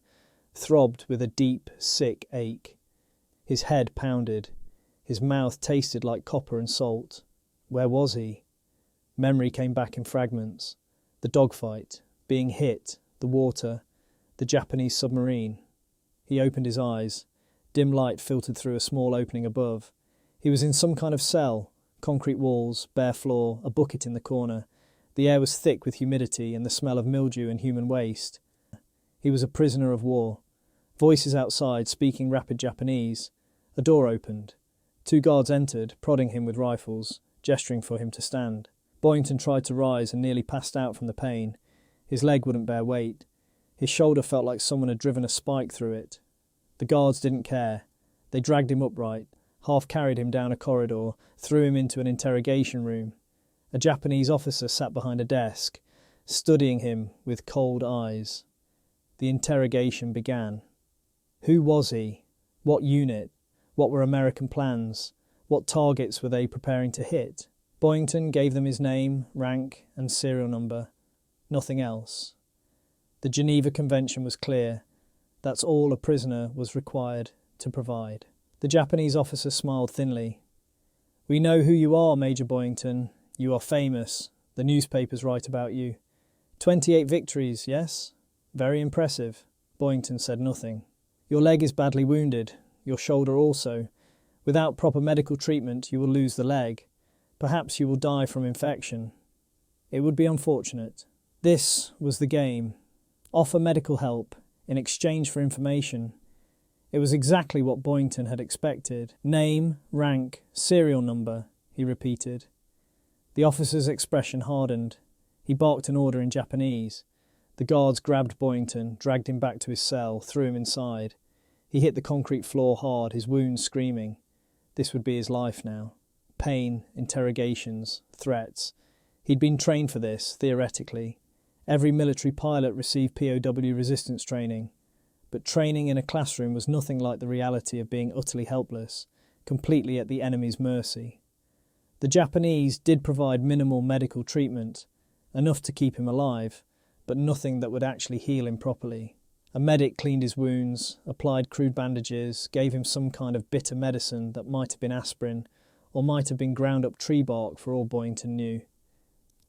Speaker 1: throbbed with a deep, sick ache. His head pounded. His mouth tasted like copper and salt. Where was he? Memory came back in fragments. The dogfight, being hit, the water, the Japanese submarine. He opened his eyes. Dim light filtered through a small opening above. He was in some kind of cell, concrete walls, bare floor, a bucket in the corner. The air was thick with humidity and the smell of mildew and human waste. He was a prisoner of war. Voices outside speaking rapid Japanese. A door opened. 2 guards entered, prodding him with rifles, gesturing for him to stand. Boyington tried to rise and nearly passed out from the pain. His leg wouldn't bear weight. His shoulder felt like someone had driven a spike through it. The guards didn't care. They dragged him upright, half-carried him down a corridor, threw him into an interrogation room. A Japanese officer sat behind a desk, studying him with cold eyes. The interrogation began. Who was he? What unit? What were American plans? What targets were they preparing to hit? Boyington gave them his name, rank, and serial number. Nothing else. The Geneva Convention was clear. That's all a prisoner was required to provide. The Japanese officer smiled thinly. We know who you are, Major Boyington. You are famous. The newspapers write about you. 28 victories, yes? Very impressive. Boyington said nothing. Your leg is badly wounded. Your shoulder also. Without proper medical treatment, you will lose the leg. Perhaps you will die from infection. It would be unfortunate. This was the game. Offer medical help in exchange for information. It was exactly what Boyington had expected. Name, rank, serial number, he repeated. The officer's expression hardened. He barked an order in Japanese. The guards grabbed Boyington, dragged him back to his cell, threw him inside. He hit the concrete floor hard, his wounds screaming. This would be his life now. Pain, interrogations, threats. He'd been trained for this, theoretically. Every military pilot received POW resistance training. But training in a classroom was nothing like the reality of being utterly helpless, completely at the enemy's mercy. The Japanese did provide minimal medical treatment, enough to keep him alive, but nothing that would actually heal him properly. A medic cleaned his wounds, applied crude bandages, gave him some kind of bitter medicine that might have been aspirin, or might have been ground up tree bark for all Boyington knew.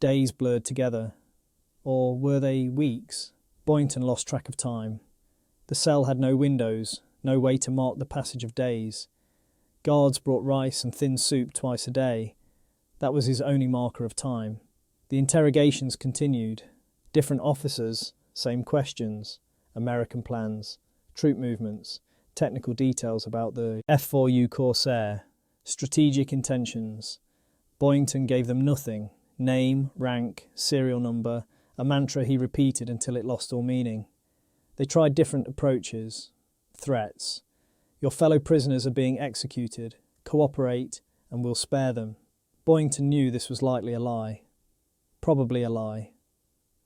Speaker 1: Days blurred together. Or were they weeks? Boyington lost track of time. The cell had no windows, no way to mark the passage of days. Guards brought rice and thin soup twice a day. That was his only marker of time. The interrogations continued. Different officers, same questions. American plans, troop movements, technical details about the F4U Corsair, strategic intentions. Boyington gave them nothing. Name, rank, serial number, a mantra he repeated until it lost all meaning. They tried different approaches. Threats. Your fellow prisoners are being executed. Cooperate, and we'll spare them. Boyington knew this was likely a lie. Probably a lie.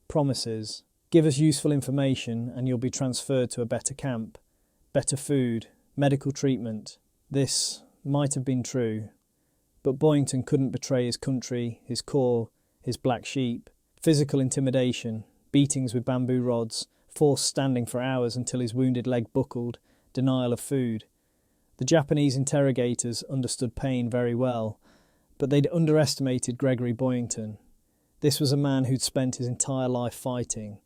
Speaker 1: Promises. Give us useful information and you'll be transferred to a better camp. Better food, medical treatment. This might have been true. But Boyington couldn't betray his country, his corps, his black sheep. Physical intimidation, beatings with bamboo rods, forced standing for hours until his wounded leg buckled, denial of food. The Japanese interrogators understood pain very well, but they'd underestimated Gregory Boyington. This was a man who'd spent his entire life fighting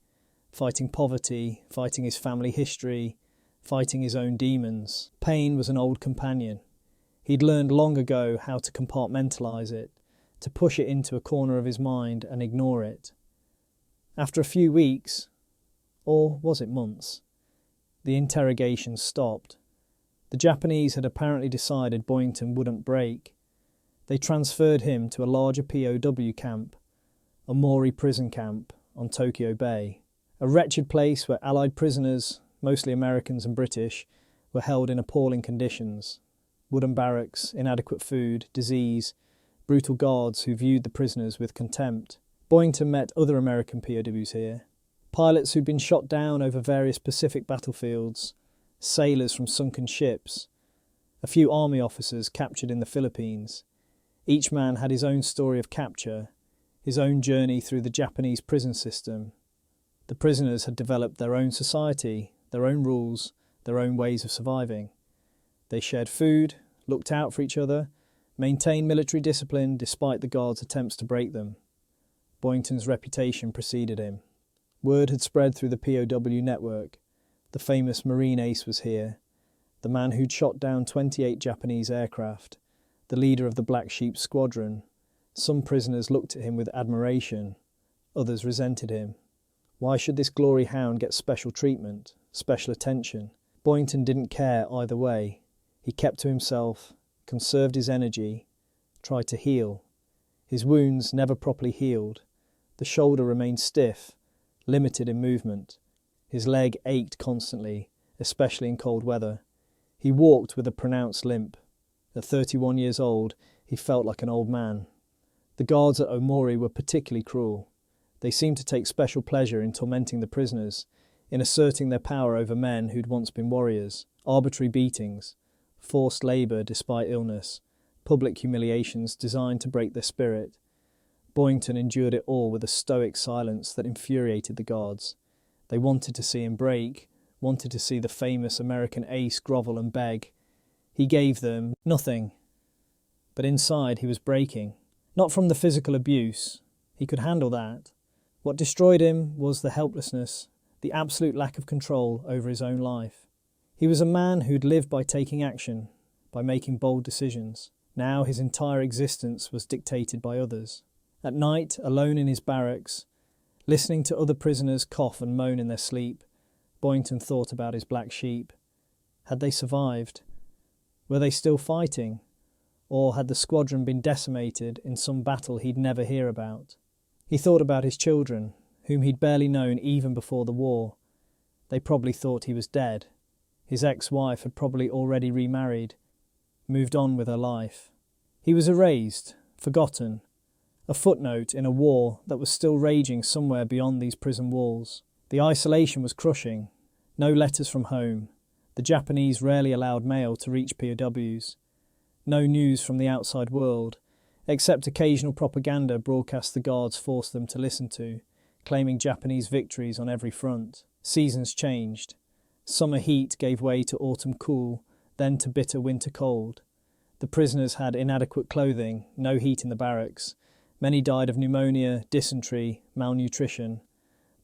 Speaker 1: poverty, fighting his family history, fighting his own demons. Pain was an old companion. He'd learned long ago how to compartmentalise it, to push it into a corner of his mind and ignore it. After a few weeks, or was it months, the interrogations stopped. The Japanese had apparently decided Boyington wouldn't break. They transferred him to a larger POW camp, a Mori prison camp on Tokyo Bay, a wretched place where Allied prisoners, mostly Americans and British, were held in appalling conditions. wooden barracks, inadequate food, disease, brutal guards who viewed the prisoners with contempt. Boyington met other American POWs here. Pilots who'd been shot down over various Pacific battlefields, sailors from sunken ships, a few army officers captured in the Philippines. Each man had his own story of capture, his own journey through the Japanese prison system. The prisoners had developed their own society, their own rules, their own ways of surviving. They shared food, looked out for each other, maintained military discipline despite the guards' attempts to break them. Boyington's reputation preceded him. Word had spread through the POW network. The famous Marine ace was here, the man who'd shot down 28 Japanese aircraft, the leader of the Black Sheep Squadron. Some prisoners looked at him with admiration, others resented him. Why should this glory hound get special treatment, special attention? Boyington didn't care either way. He kept to himself, conserved his energy, tried to heal. His wounds never properly healed. The shoulder remained stiff, limited in movement. His leg ached constantly, especially in cold weather. He walked with a pronounced limp. At 31 years old, he felt like an old man. The guards at Omori were particularly cruel. They seemed to take special pleasure in tormenting the prisoners, in asserting their power over men who'd once been warriors. Arbitrary beatings, forced labour despite illness, public humiliations designed to break their spirit. Boyington endured it all with a stoic silence that infuriated the guards. They wanted to see him break, wanted to see the famous American ace grovel and beg. He gave them nothing. But inside he was breaking. Not from the physical abuse. He could handle that. What destroyed him was the helplessness, the absolute lack of control over his own life. He was a man who'd lived by taking action, by making bold decisions. Now his entire existence was dictated by others. At night, alone in his barracks, listening to other prisoners cough and moan in their sleep, Boyington thought about his black sheep. Had they survived? Were they still fighting? Or had the squadron been decimated in some battle he'd never hear about? He thought about his children, whom he'd barely known even before the war. They probably thought he was dead. His ex-wife had probably already remarried, moved on with her life. He was erased, forgotten, a footnote in a war that was still raging somewhere beyond these prison walls. The isolation was crushing. No letters from home. The Japanese rarely allowed mail to reach POWs. No news from the outside world, except occasional propaganda broadcast the guards forced them to listen to, claiming Japanese victories on every front. Seasons changed. Summer heat gave way to autumn cool, then to bitter winter cold. The prisoners had inadequate clothing, no heat in the barracks. Many died of pneumonia, dysentery, malnutrition.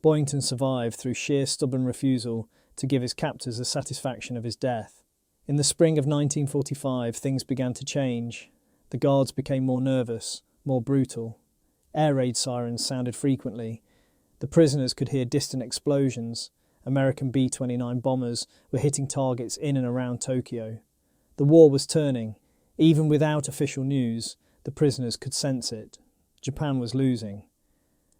Speaker 1: Boyington survived through sheer stubborn refusal to give his captors the satisfaction of his death. In the spring of 1945, things began to change. The guards became more nervous, more brutal. Air raid sirens sounded frequently. The prisoners could hear distant explosions. American B-29 bombers were hitting targets in and around Tokyo. The war was turning. Even without official news, the prisoners could sense it. Japan was losing.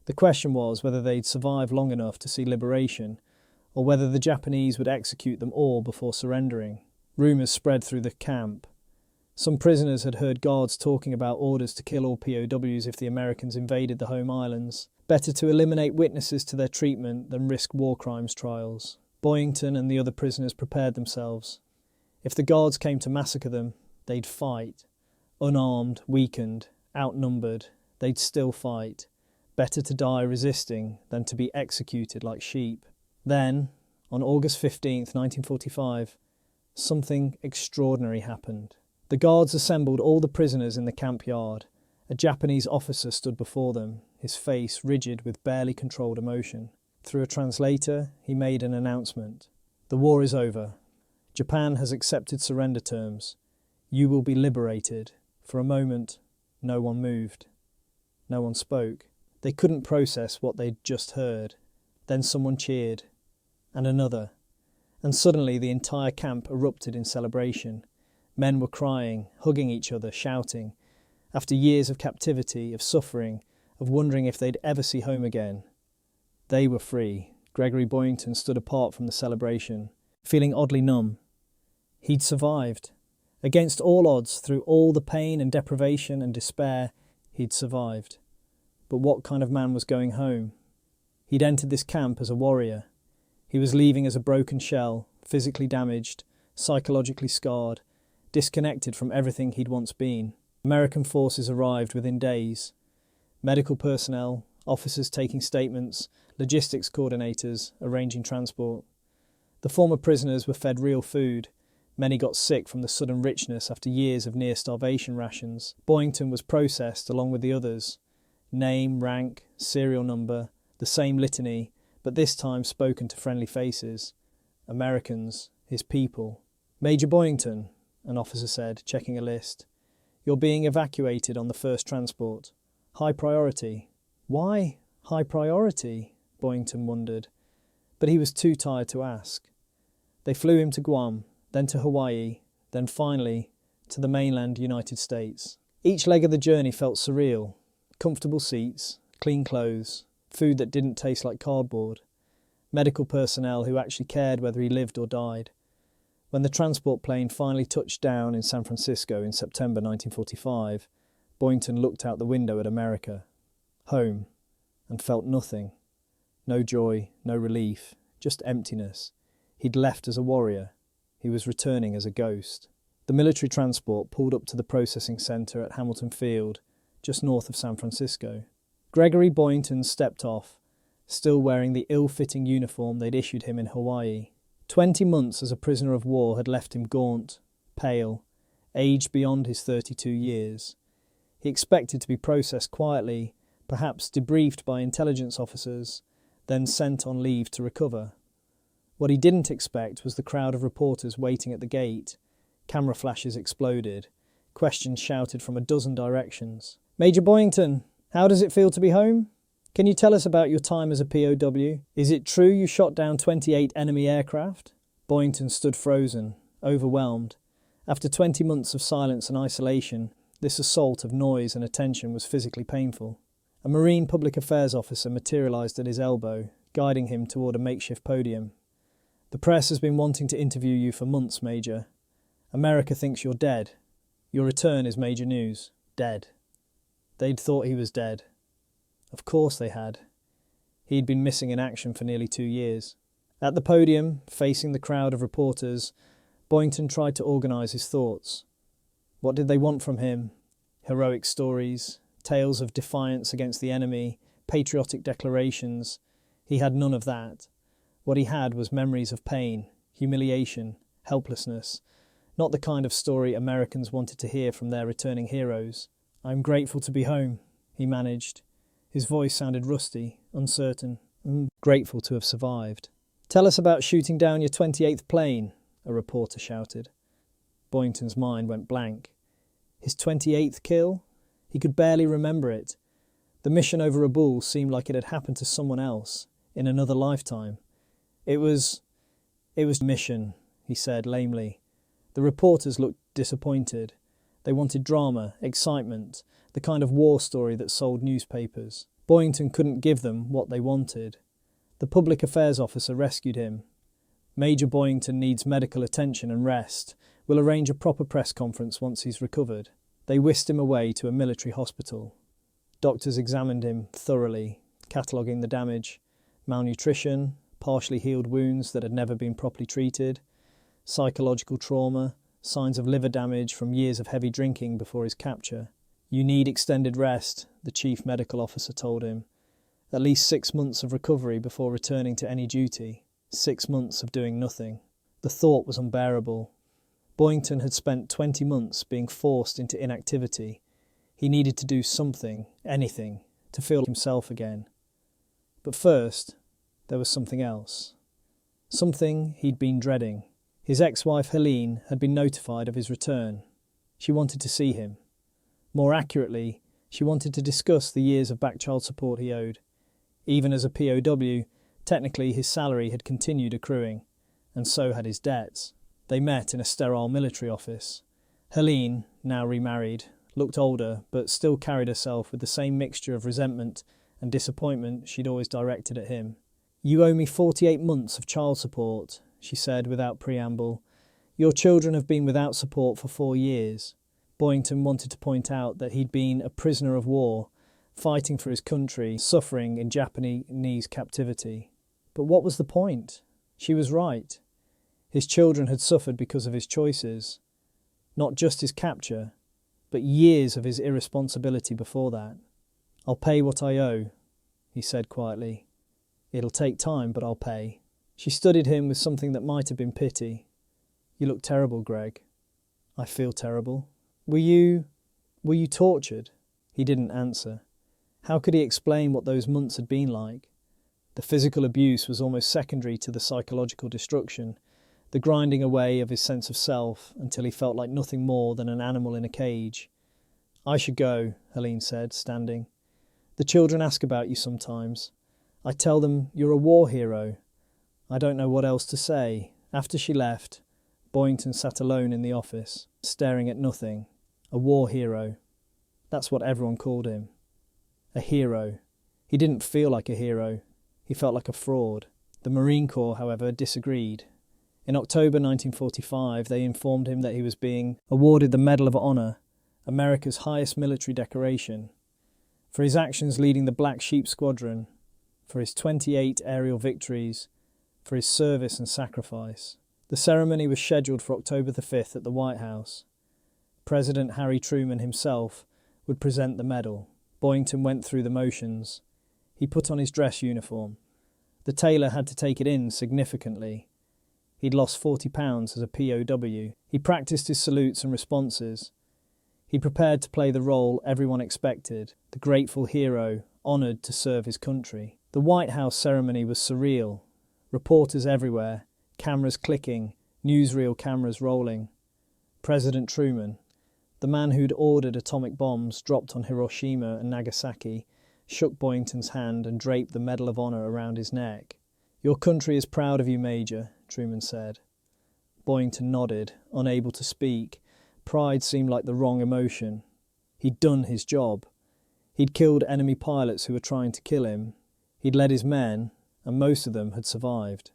Speaker 1: The question was whether they'd survive long enough to see liberation, or whether the Japanese would execute them all before surrendering. Rumours spread through the camp. Some prisoners had heard guards talking about orders to kill all POWs if the Americans invaded the home islands. Better to eliminate witnesses to their treatment than risk war crimes trials. Boyington and the other prisoners prepared themselves. If the guards came to massacre them, they'd fight. Unarmed, weakened, outnumbered, they'd still fight. Better to die resisting than to be executed like sheep. Then, on August 15th, 1945, something extraordinary happened. The guards assembled all the prisoners in the camp yard. A Japanese officer stood before them, his face rigid with barely controlled emotion. Through a translator, he made an announcement. The war is over. Japan has accepted surrender terms. You will be liberated. For a moment, no one moved. No one spoke. They couldn't process what they'd just heard. Then someone cheered. And another. And suddenly the entire camp erupted in celebration. Men were crying, hugging each other, shouting. After years of captivity, of suffering, of wondering if they'd ever see home again, they were free. Gregory Boyington stood apart from the celebration, feeling oddly numb. He'd survived. Against all odds, through all the pain and deprivation and despair, he'd survived. But what kind of man was going home? He'd entered this camp as a warrior. He was leaving as a broken shell, physically damaged, psychologically scarred, disconnected from everything he'd once been. American forces arrived within days. Medical personnel, officers taking statements, logistics coordinators arranging transport. The former prisoners were fed real food. Many got sick from the sudden richness after years of near-starvation rations. Boyington was processed along with the others. Name, rank, serial number, the same litany, but this time spoken to friendly faces. Americans, his people. "Major Boyington," an officer said, checking a list. "You're being evacuated on the first transport. High priority." Why high priority? Boyington wondered, but he was too tired to ask. They flew him to Guam, then to Hawaii, then finally to the mainland United States. Each leg of the journey felt surreal. Comfortable seats, clean clothes, food that didn't taste like cardboard, medical personnel who actually cared whether he lived or died. When the transport plane finally touched down in San Francisco in September 1945, Boyington looked out the window at America, home, and felt nothing. No joy, no relief, just emptiness. He'd left as a warrior. He was returning as a ghost. The military transport pulled up to the processing centre at Hamilton Field, just north of San Francisco. Gregory Boyington stepped off, still wearing the ill-fitting uniform they'd issued him in Hawaii. 20 months as a prisoner of war had left him gaunt, pale, aged beyond his 32 years. He expected to be processed quietly, perhaps debriefed by intelligence officers, then sent on leave to recover. What he didn't expect was the crowd of reporters waiting at the gate. Camera flashes exploded. Questions shouted from a dozen directions. "Major Boyington, how does it feel to be home? Can you tell us about your time as a POW? Is it true you shot down 28 enemy aircraft?" Boyington stood frozen, overwhelmed. After 20 months of silence and isolation, this assault of noise and attention was physically painful. A Marine public affairs officer materialised at his elbow, guiding him toward a makeshift podium. "The press has been wanting to interview you for months, Major. America thinks you're dead. Your return is major news. Dead." They'd thought he was dead. Of course they had. He'd been missing in action for nearly 2 years. At the podium, facing the crowd of reporters, Boyington tried to organise his thoughts. What did they want from him? Heroic stories, tales of defiance against the enemy, patriotic declarations. He had none of that. What he had was memories of pain, humiliation, helplessness, not the kind of story Americans wanted to hear from their returning heroes. "I'm grateful to be home," he managed. His voice sounded rusty, uncertain. "I'm grateful to have survived." "Tell us about shooting down your 28th plane," a reporter shouted. Boyington's mind went blank. His 28th kill? He could barely remember it. The mission over Rabaul seemed like it had happened to someone else, in another lifetime. It was mission, he said lamely. The reporters looked disappointed. They wanted drama, excitement, the kind of war story that sold newspapers. Boyington couldn't give them what they wanted. The public affairs officer rescued him. "Major Boyington needs medical attention and rest. We'll arrange a proper press conference once he's recovered." They whisked him away to a military hospital. Doctors examined him thoroughly, cataloguing the damage: malnutrition, partially healed wounds that had never been properly treated, psychological trauma, signs of liver damage from years of heavy drinking before his capture. "You need extended rest," the chief medical officer told him. "At least 6 months of recovery before returning to any duty. 6 months of doing nothing." The thought was unbearable. Boyington had spent 20 months being forced into inactivity. He needed to do something, anything, to feel himself again. But first, there was something else. Something he'd been dreading. His ex-wife Helene had been notified of his return. She wanted to see him. More accurately, she wanted to discuss the years of back child support he owed. Even as a POW, technically his salary had continued accruing, and so had his debts. They met in a sterile military office. Helene, now remarried, looked older, but still carried herself with the same mixture of resentment and disappointment she'd always directed at him. "You owe me 48 months of child support," she said without preamble. Your children have been without support for 4 years. Boyington wanted to point out that he'd been a prisoner of war, fighting for his country, suffering in Japanese captivity. But what was the point? She was right. His children had suffered because of his choices. Not just his capture, but years of his irresponsibility before that. "I'll pay what I owe," he said quietly. "It'll take time, but I'll pay." She studied him with something that might have been pity. "You look terrible, Greg." "I feel terrible." Were you tortured?" He didn't answer. How could he explain what those months had been like? The physical abuse was almost secondary to the psychological destruction, the grinding away of his sense of self until he felt like nothing more than an animal in a cage. "I should go," Helene said, standing. "The children ask about you sometimes. I tell them you're a war hero. I don't know what else to say." After she left, Boyington sat alone in the office, staring at nothing. A war hero. That's what everyone called him. A hero. He didn't feel like a hero. He felt like a fraud. The Marine Corps, however, disagreed. In October 1945, they informed him that he was being awarded the Medal of Honor, America's highest military decoration, for his actions leading the Black Sheep Squadron, for his 28 aerial victories, for his service and sacrifice. The ceremony was scheduled for October the 5th at the White House. President Harry Truman himself would present the medal. Boyington went through the motions. He put on his dress uniform. The tailor had to take it in significantly. He'd lost 40 pounds as a POW. He practiced his salutes and responses. He prepared to play the role everyone expected, the grateful hero, honoured to serve his country. The White House ceremony was surreal. Reporters everywhere, cameras clicking, newsreel cameras rolling. President Truman, the man who'd ordered atomic bombs dropped on Hiroshima and Nagasaki, shook Boyington's hand and draped the Medal of Honor around his neck. "Your country is proud of you, Major," Truman said. Boyington nodded, unable to speak. Pride seemed like the wrong emotion. He'd done his job. He'd killed enemy pilots who were trying to kill him. He'd led his men, and most of them had survived.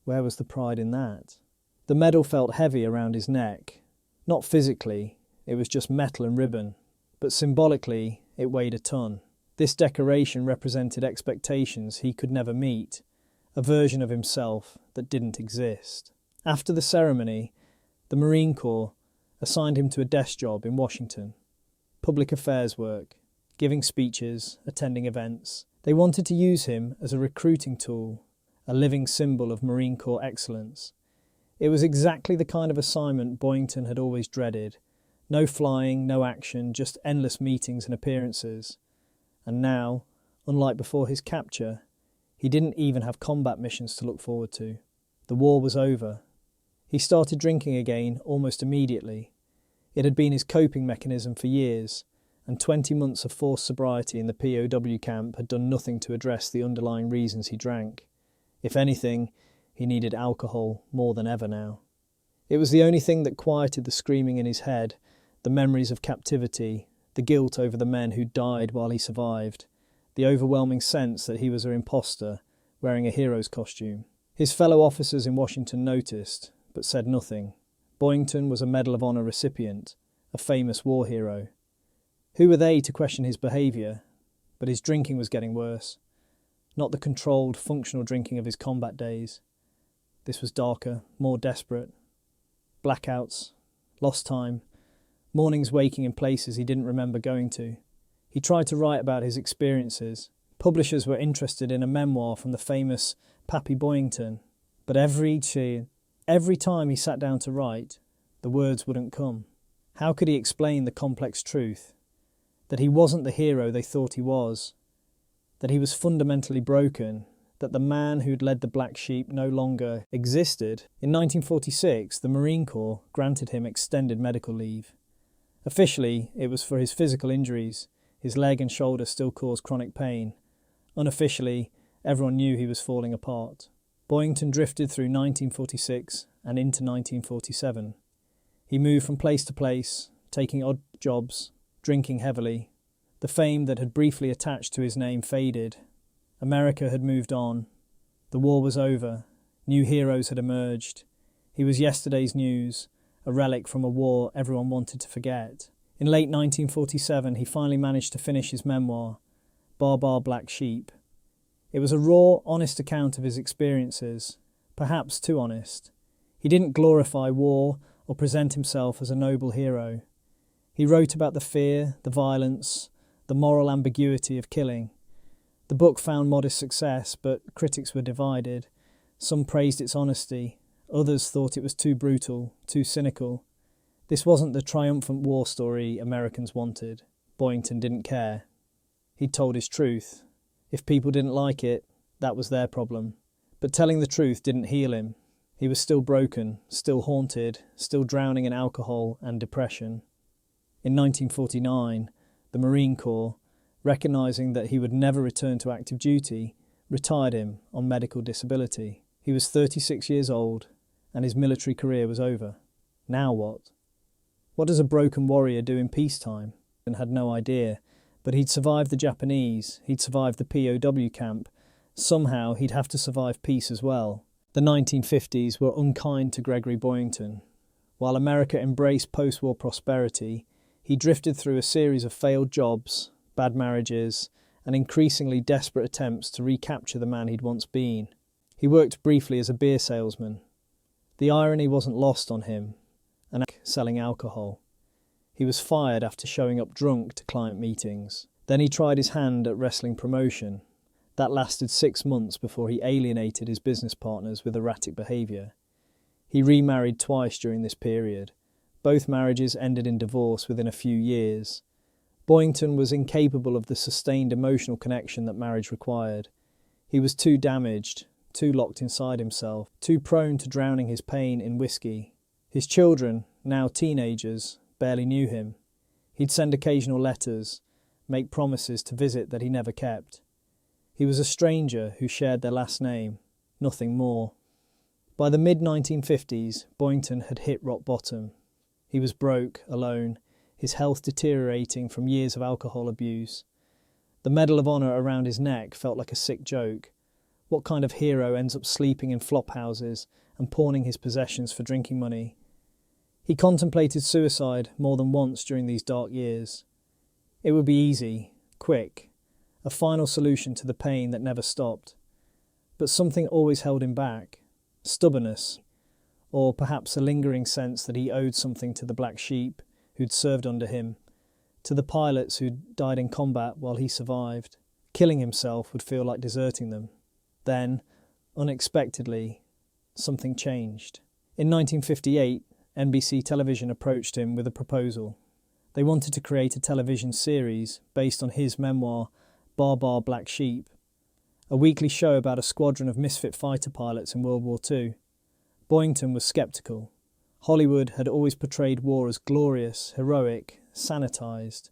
Speaker 1: Where was the pride in that? The medal felt heavy around his neck. Not physically, it was just metal and ribbon, but symbolically it weighed a ton. This decoration represented expectations he could never meet, a version of himself that didn't exist. After the ceremony, the Marine Corps assigned him to a desk job in Washington. Public affairs work, giving speeches, attending events. They wanted to use him as a recruiting tool, a living symbol of Marine Corps excellence. It was exactly the kind of assignment Boyington had always dreaded. No flying, no action, just endless meetings and appearances. And now, unlike before his capture, he didn't even have combat missions to look forward to. The war was over. He started drinking again almost immediately. It had been his coping mechanism for years, and 20 months of forced sobriety in the POW camp had done nothing to address the underlying reasons he drank. If anything, he needed alcohol more than ever now. It was the only thing that quieted the screaming in his head, the memories of captivity, the guilt over the men who died while he survived, the overwhelming sense that he was an imposter, wearing a hero's costume. His fellow officers in Washington noticed, but said nothing. Boyington was a Medal of Honor recipient, a famous war hero. Who were they to question his behaviour? But his drinking was getting worse. Not the controlled, functional drinking of his combat days. This was darker, more desperate. Blackouts, lost time, mornings waking in places he didn't remember going to. He tried to write about his experiences. Publishers were interested in a memoir from the famous Pappy Boyington, but every time he sat down to write, the words wouldn't come. How could he explain the complex truth? That he wasn't the hero they thought he was, that he was fundamentally broken, that the man who'd led the Black Sheep no longer existed. In 1946, the Marine Corps granted him extended medical leave. Officially, it was for his physical injuries. His leg and shoulder still caused chronic pain. Unofficially, everyone knew he was falling apart. Boyington drifted through 1946 and into 1947. He moved from place to place, taking odd jobs, drinking heavily. The fame that had briefly attached to his name faded. America had moved on. The war was over. New heroes had emerged. He was yesterday's news, a relic from a war everyone wanted to forget. In late 1947, he finally managed to finish his memoir, Rabaul Black Sheep. It was a raw, honest account of his experiences, perhaps too honest. He didn't glorify war or present himself as a noble hero. He wrote about the fear, the violence, the moral ambiguity of killing. The book found modest success, but critics were divided. Some praised its honesty, others thought it was too brutal, too cynical. This wasn't the triumphant war story Americans wanted. Boyington didn't care. He'd told his truth. If people didn't like it, that was their problem. But telling the truth didn't heal him. He was still broken, still haunted, still drowning in alcohol and depression. In 1949, the Marine Corps, recognising that he would never return to active duty, retired him on medical disability. He was 36 years old, and his military career was over. Now what? What does a broken warrior do in peacetime? And had no idea, but he'd survived the Japanese, he'd survived the POW camp. Somehow he'd have to survive peace as well. The 1950s were unkind to Gregory Boyington. While America embraced post-war prosperity, he drifted through a series of failed jobs, bad marriages, and increasingly desperate attempts to recapture the man he'd once been. He worked briefly as a beer salesman. The irony wasn't lost on him, and selling alcohol. He was fired after showing up drunk to client meetings. Then he tried his hand at wrestling promotion. That lasted 6 months before he alienated his business partners with erratic behaviour. He remarried twice during this period. Both marriages ended in divorce within a few years. Boyington was incapable of the sustained emotional connection that marriage required. He was too damaged, too locked inside himself, too prone to drowning his pain in whiskey. His children, now teenagers, barely knew him. He'd send occasional letters, make promises to visit that he never kept. He was a stranger who shared their last name, nothing more. By the mid-1950s, Boyington had hit rock bottom. He was broke, alone, his health deteriorating from years of alcohol abuse. The Medal of Honor around his neck felt like a sick joke. What kind of hero ends up sleeping in flop houses and pawning his possessions for drinking money? He contemplated suicide more than once during these dark years. It would be easy, quick, a final solution to the pain that never stopped. But something always held him back. Stubbornness, or perhaps a lingering sense that he owed something to the black sheep who'd served under him, to the pilots who'd died in combat while he survived. Killing himself would feel like deserting them. Then, unexpectedly, something changed. In 1958, NBC Television approached him with a proposal. They wanted to create a television series based on his memoir, Rabaul Black Sheep, a weekly show about a squadron of misfit fighter pilots in World War II. Boyington was sceptical. Hollywood had always portrayed war as glorious, heroic, sanitised.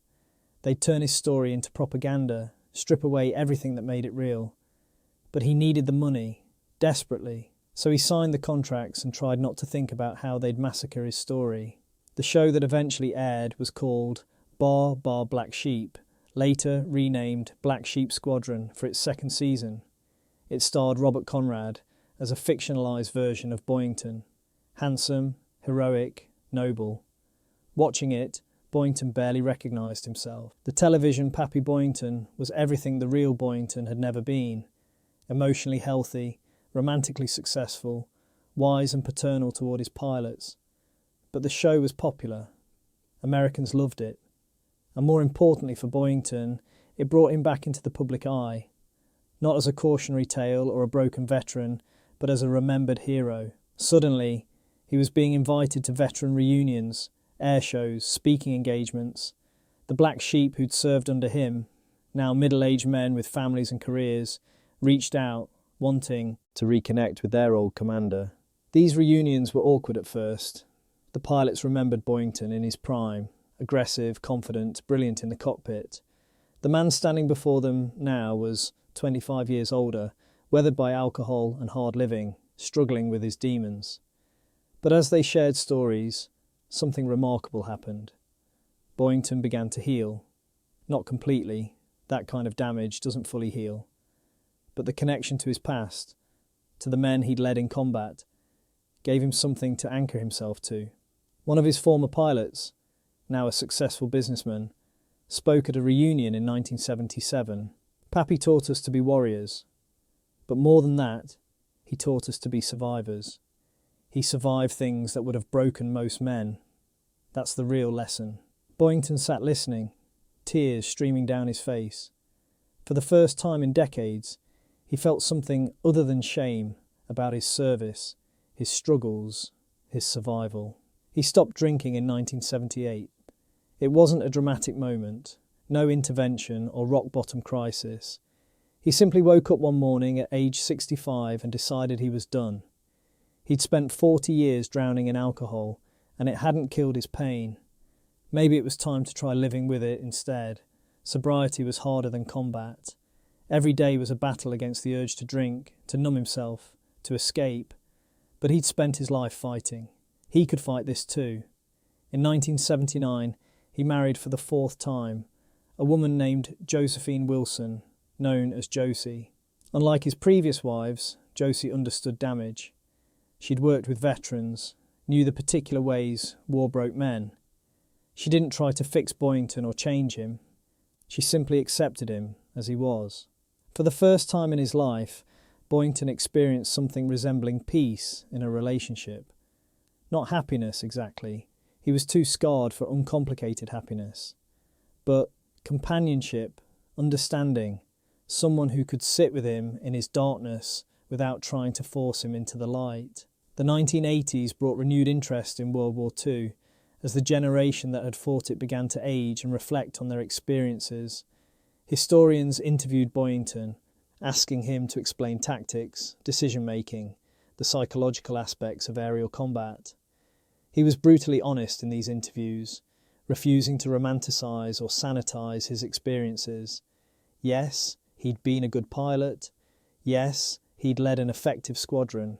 Speaker 1: They'd turn his story into propaganda, strip away everything that made it real. But he needed the money, desperately. So he signed the contracts and tried not to think about how they'd massacre his story. The show that eventually aired was called Rabaul Black Sheep, later renamed Black Sheep Squadron for its second season. It starred Robert Conrad as a fictionalised version of Boyington. Handsome, heroic, noble. Watching it, Boyington barely recognised himself. The television Pappy Boyington was everything the real Boyington had never been. Emotionally healthy, romantically successful, wise and paternal toward his pilots. But the show was popular. Americans loved it. And more importantly for Boyington, it brought him back into the public eye. Not as a cautionary tale or a broken veteran, but as a remembered hero. Suddenly, he was being invited to veteran reunions, air shows, speaking engagements. The black sheep who'd served under him, now middle-aged men with families and careers, reached out, wanting to reconnect with their old commander. These reunions were awkward at first. The pilots remembered Boyington in his prime, aggressive, confident, brilliant in the cockpit. The man standing before them now was 25 years older, weathered by alcohol and hard living, struggling with his demons. But as they shared stories, something remarkable happened. Boyington began to heal. Not completely, that kind of damage doesn't fully heal. But the connection to his past, to the men he'd led in combat, gave him something to anchor himself to. One of his former pilots, now a successful businessman, spoke at a reunion in 1977. Pappy taught us to be warriors, but more than that, he taught us to be survivors. He survived things that would have broken most men. That's the real lesson. Boyington sat listening, tears streaming down his face. For the first time in decades, he felt something other than shame about his service, his struggles, his survival. He stopped drinking in 1978. It wasn't a dramatic moment, no intervention or rock-bottom crisis. He simply woke up one morning at age 65 and decided he was done. He'd spent 40 years drowning in alcohol, and it hadn't killed his pain. Maybe it was time to try living with it instead. Sobriety was harder than combat. Every day was a battle against the urge to drink, to numb himself, to escape. But he'd spent his life fighting. He could fight this too. In 1979, he married for the 4th time, a woman named Josephine Wilson, known as Josie. Unlike his previous wives, Josie understood damage. She'd worked with veterans, knew the particular ways war broke men. She didn't try to fix Boyington or change him. She simply accepted him as he was. For the first time in his life, Boyington experienced something resembling peace in a relationship. Not happiness exactly. He was too scarred for uncomplicated happiness. But companionship, understanding, someone who could sit with him in his darkness without trying to force him into the light. The 1980s brought renewed interest in World War II as the generation that had fought it began to age and reflect on their experiences. Historians interviewed Boyington, asking him to explain tactics, decision-making, the psychological aspects of aerial combat. He was brutally honest in these interviews, refusing to romanticize or sanitize his experiences. Yes, he'd been a good pilot. Yes, he'd led an effective squadron.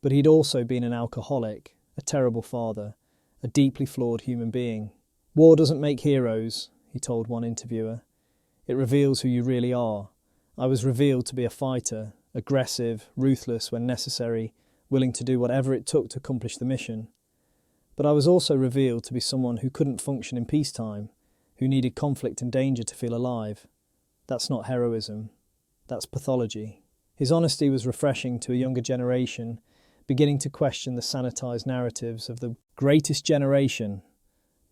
Speaker 1: But he'd also been an alcoholic, a terrible father, a deeply flawed human being. War doesn't make heroes, he told one interviewer. It reveals who you really are. I was revealed to be a fighter, aggressive, ruthless when necessary, willing to do whatever it took to accomplish the mission. But I was also revealed to be someone who couldn't function in peacetime, who needed conflict and danger to feel alive. That's not heroism. That's pathology. His honesty was refreshing to a younger generation, beginning to question the sanitized narratives of the greatest generation.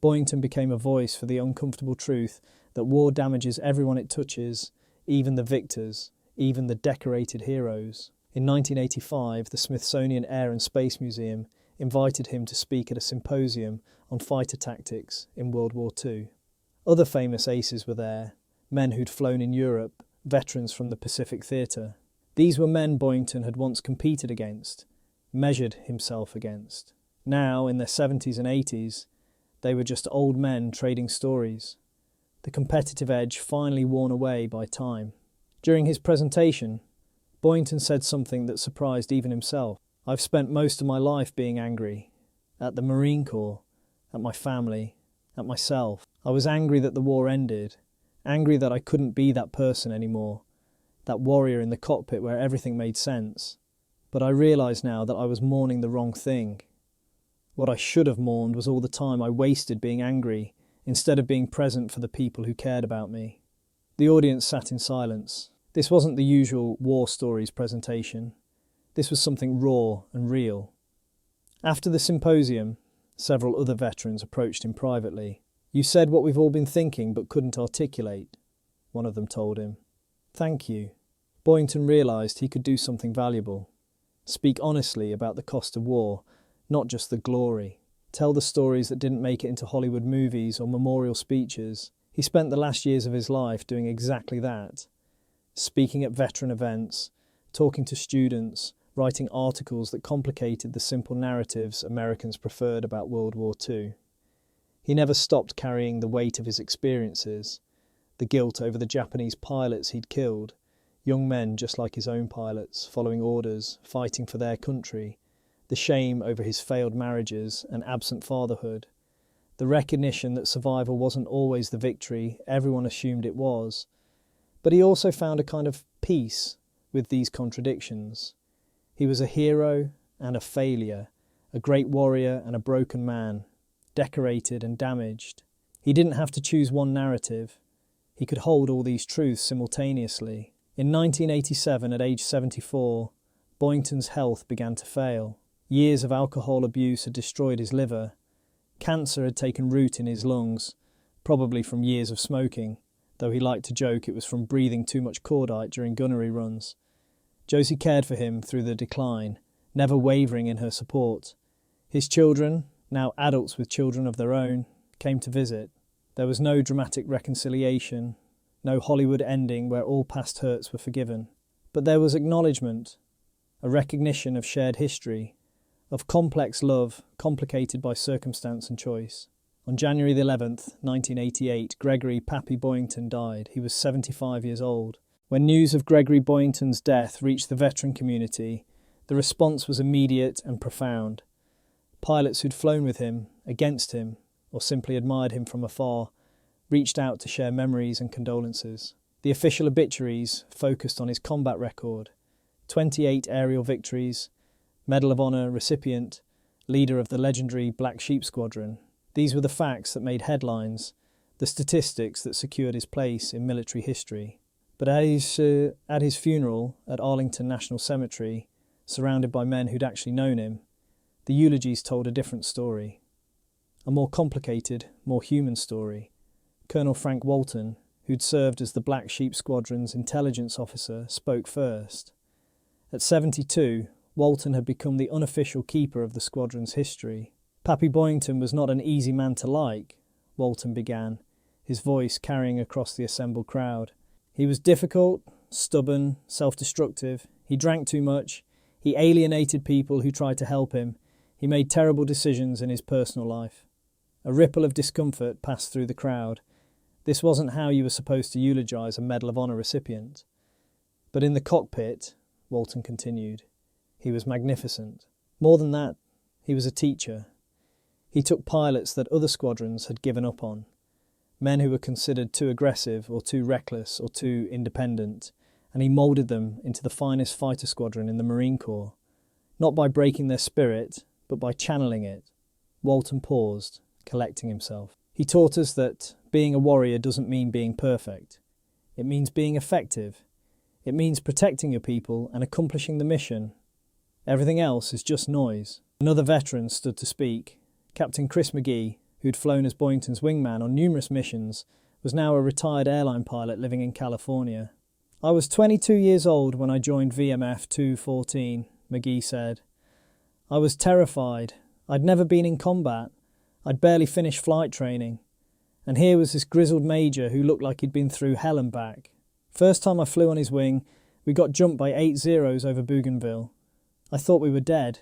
Speaker 1: Boyington became a voice for the uncomfortable truth that war damages everyone it touches, even the victors, even the decorated heroes. In 1985, the Smithsonian Air and Space Museum invited him to speak at a symposium on fighter tactics in World War II. Other famous aces were there, men who'd flown in Europe, veterans from the Pacific Theatre. These were men Boyington had once competed against, measured himself against. Now, in their 70s and 80s, they were just old men trading stories, the competitive edge finally worn away by time. During his presentation, Boyington said something that surprised even himself. I've spent most of my life being angry, at the Marine Corps, at my family, at myself. I was angry that the war ended, angry that I couldn't be that person anymore, that warrior in the cockpit where everything made sense. But I realise now that I was mourning the wrong thing. What I should have mourned was all the time I wasted being angry, instead of being present for the people who cared about me. The audience sat in silence. This wasn't the usual war stories presentation. This was something raw and real. After the symposium, several other veterans approached him privately. You said what we've all been thinking but couldn't articulate, one of them told him. Thank you. Boyington realised he could do something valuable. Speak honestly about the cost of war, not just the glory. Tell the stories that didn't make it into Hollywood movies or memorial speeches. He spent the last years of his life doing exactly that. Speaking at veteran events, talking to students, writing articles that complicated the simple narratives Americans preferred about World War II. He never stopped carrying the weight of his experiences, the guilt over the Japanese pilots he'd killed, young men just like his own pilots, following orders, fighting for their country, the shame over his failed marriages and absent fatherhood, the recognition that survival wasn't always the victory everyone assumed it was. But he also found a kind of peace with these contradictions. He was a hero and a failure, a great warrior and a broken man, decorated and damaged. He didn't have to choose one narrative. He could hold all these truths simultaneously. In 1987, at age 74, Boyington's health began to fail. Years of alcohol abuse had destroyed his liver. Cancer had taken root in his lungs, probably from years of smoking, though he liked to joke it was from breathing too much cordite during gunnery runs. Josie cared for him through the decline, never wavering in her support. His children, now adults with children of their own, came to visit. There was no dramatic reconciliation, no Hollywood ending where all past hurts were forgiven. But there was acknowledgement, a recognition of shared history, of complex love complicated by circumstance and choice. On January 11th, 1988, Gregory Pappy Boyington died. He was 75 years old. When news of Gregory Boyington's death reached the veteran community, the response was immediate and profound. Pilots who'd flown with him, against him, or simply admired him from afar, reached out to share memories and condolences. The official obituaries focused on his combat record: 28 aerial victories, Medal of Honor recipient, leader of the legendary Black Sheep Squadron. These were the facts that made headlines, the statistics that secured his place in military history. But at his funeral at Arlington National Cemetery, surrounded by men who'd actually known him, the eulogies told a different story. A more complicated, more human story. Colonel Frank Walton, who'd served as the Black Sheep Squadron's intelligence officer, spoke first. At 72, Walton had become the unofficial keeper of the squadron's history. Pappy Boyington was not an easy man to like, Walton began, his voice carrying across the assembled crowd. He was difficult, stubborn, self-destructive. He drank too much. He alienated people who tried to help him. He made terrible decisions in his personal life. A ripple of discomfort passed through the crowd. This wasn't how you were supposed to eulogise a Medal of Honor recipient. But in the cockpit, Walton continued, he was magnificent. More than that, he was a teacher. He took pilots that other squadrons had given up on, men who were considered too aggressive or too reckless or too independent, and he moulded them into the finest fighter squadron in the Marine Corps, not by breaking their spirit, but by channeling it. Walton paused, collecting himself. He taught us that being a warrior doesn't mean being perfect. It means being effective. It means protecting your people and accomplishing the mission. Everything else is just noise. Another veteran stood to speak. Captain Chris McGee, who'd flown as Boyington's wingman on numerous missions, was now a retired airline pilot living in California. I was 22 years old when I joined VMF 214, McGee said. I was terrified. I'd never been in combat. I'd barely finished flight training. And here was this grizzled major who looked like he'd been through hell and back. First time I flew on his wing, we got jumped by 8 Zeros over Bougainville. I thought we were dead.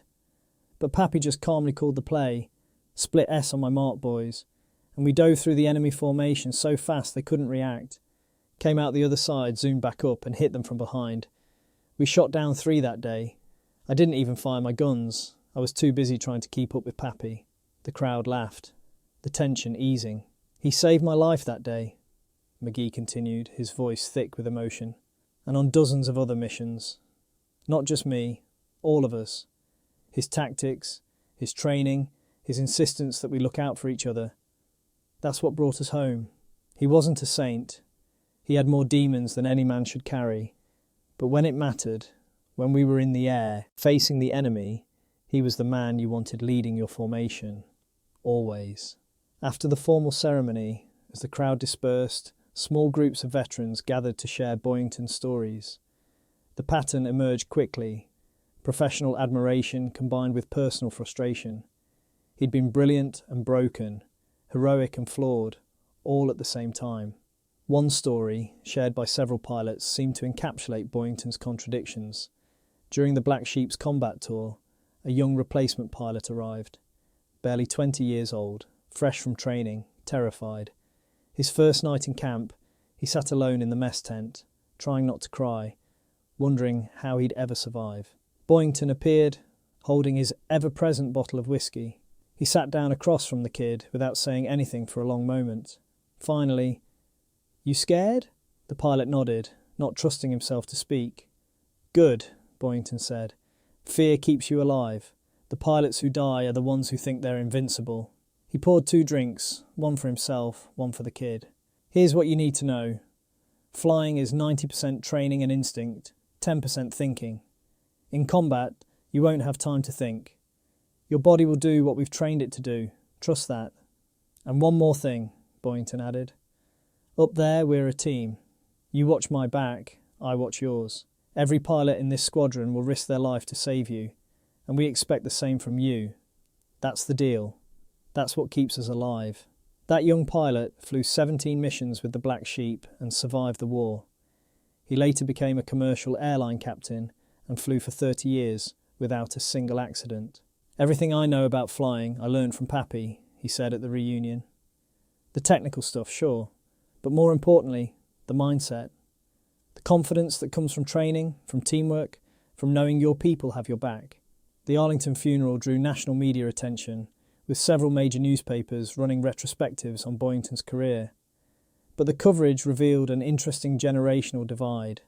Speaker 1: But Pappy just calmly called the play, split S on my mark boys, and we dove through the enemy formation so fast they couldn't react. Came out the other side, zoomed back up and hit them from behind. We shot down 3 that day. I didn't even fire my guns. I was too busy trying to keep up with Pappy. The crowd laughed, the tension easing. He saved my life that day, McGee continued, his voice thick with emotion, and on dozens of other missions. Not just me, all of us. His tactics, his training, his insistence that we look out for each other. That's what brought us home. He wasn't a saint. He had more demons than any man should carry. But when it mattered, when we were in the air, facing the enemy, he was the man you wanted leading your formation. Always. After the formal ceremony, as the crowd dispersed, small groups of veterans gathered to share Boyington's stories. The pattern emerged quickly. Professional admiration combined with personal frustration. He'd been brilliant and broken, heroic and flawed, all at the same time. One story, shared by several pilots, seemed to encapsulate Boyington's contradictions. During the Black Sheep's combat tour, a young replacement pilot arrived, barely 20 years old, fresh from training, terrified. His first night in camp, he sat alone in the mess tent, trying not to cry, wondering how he'd ever survive. Boyington appeared, holding his ever-present bottle of whiskey. He sat down across from the kid without saying anything for a long moment. Finally, "You scared?" The pilot nodded, not trusting himself to speak. "Good," Boyington said. "Fear keeps you alive. The pilots who die are the ones who think they're invincible. He poured 2 drinks, one for himself, one for the kid. Here's what you need to know. Flying is 90% training and instinct, 10% thinking. In combat, you won't have time to think. Your body will do what we've trained it to do. Trust that. And one more thing, Boyington added. Up there, we're a team. You watch my back, I watch yours. Every pilot in this squadron will risk their life to save you, and we expect the same from you. That's the deal. That's what keeps us alive. That young pilot flew 17 missions with the Black Sheep and survived the war. He later became a commercial airline captain and flew for 30 years without a single accident. Everything I know about flying I learned from Pappy, he said at the reunion. The technical stuff, sure, but more importantly, the mindset. The confidence that comes from training, from teamwork, from knowing your people have your back. The Arlington funeral drew national media attention, with several major newspapers running retrospectives on Boyington's career. But the coverage revealed an interesting generational divide.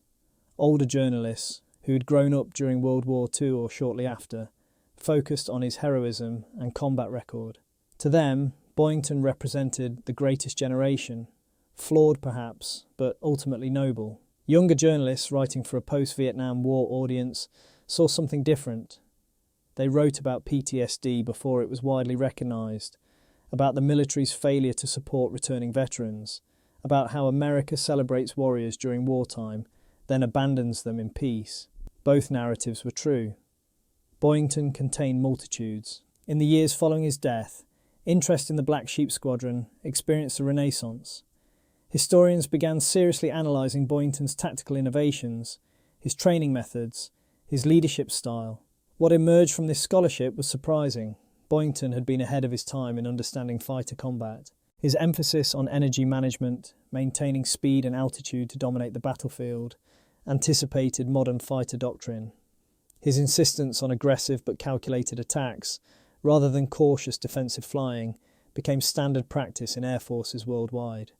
Speaker 1: Older journalists, who had grown up during World War II or shortly after, focused on his heroism and combat record. To them, Boyington represented the greatest generation, flawed perhaps, but ultimately noble. Younger journalists writing for a post-Vietnam War audience saw something different. They wrote about PTSD before it was widely recognised, about the military's failure to support returning veterans, about how America celebrates warriors during wartime, then abandons them in peace. Both narratives were true. Boyington contained multitudes. In the years following his death, interest in the Black Sheep Squadron experienced a renaissance. Historians began seriously analysing Boyington's tactical innovations, his training methods, his leadership style. What emerged from this scholarship was surprising. Boyington had been ahead of his time in understanding fighter combat. His emphasis on energy management, maintaining speed and altitude to dominate the battlefield, anticipated modern fighter doctrine. His insistence on aggressive but calculated attacks, rather than cautious defensive flying, became standard practice in air forces worldwide.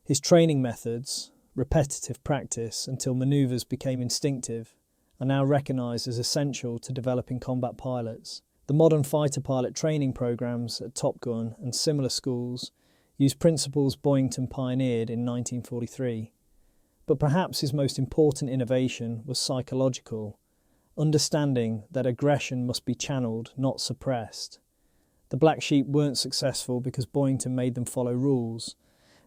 Speaker 1: His training methods, repetitive practice until manoeuvres became instinctive, are now recognised as essential to developing combat pilots. The modern fighter pilot training programs at Top Gun and similar schools use principles Boyington pioneered in 1943. But perhaps his most important innovation was psychological, understanding that aggression must be channeled, not suppressed. The Black Sheep weren't successful because Boyington made them follow rules.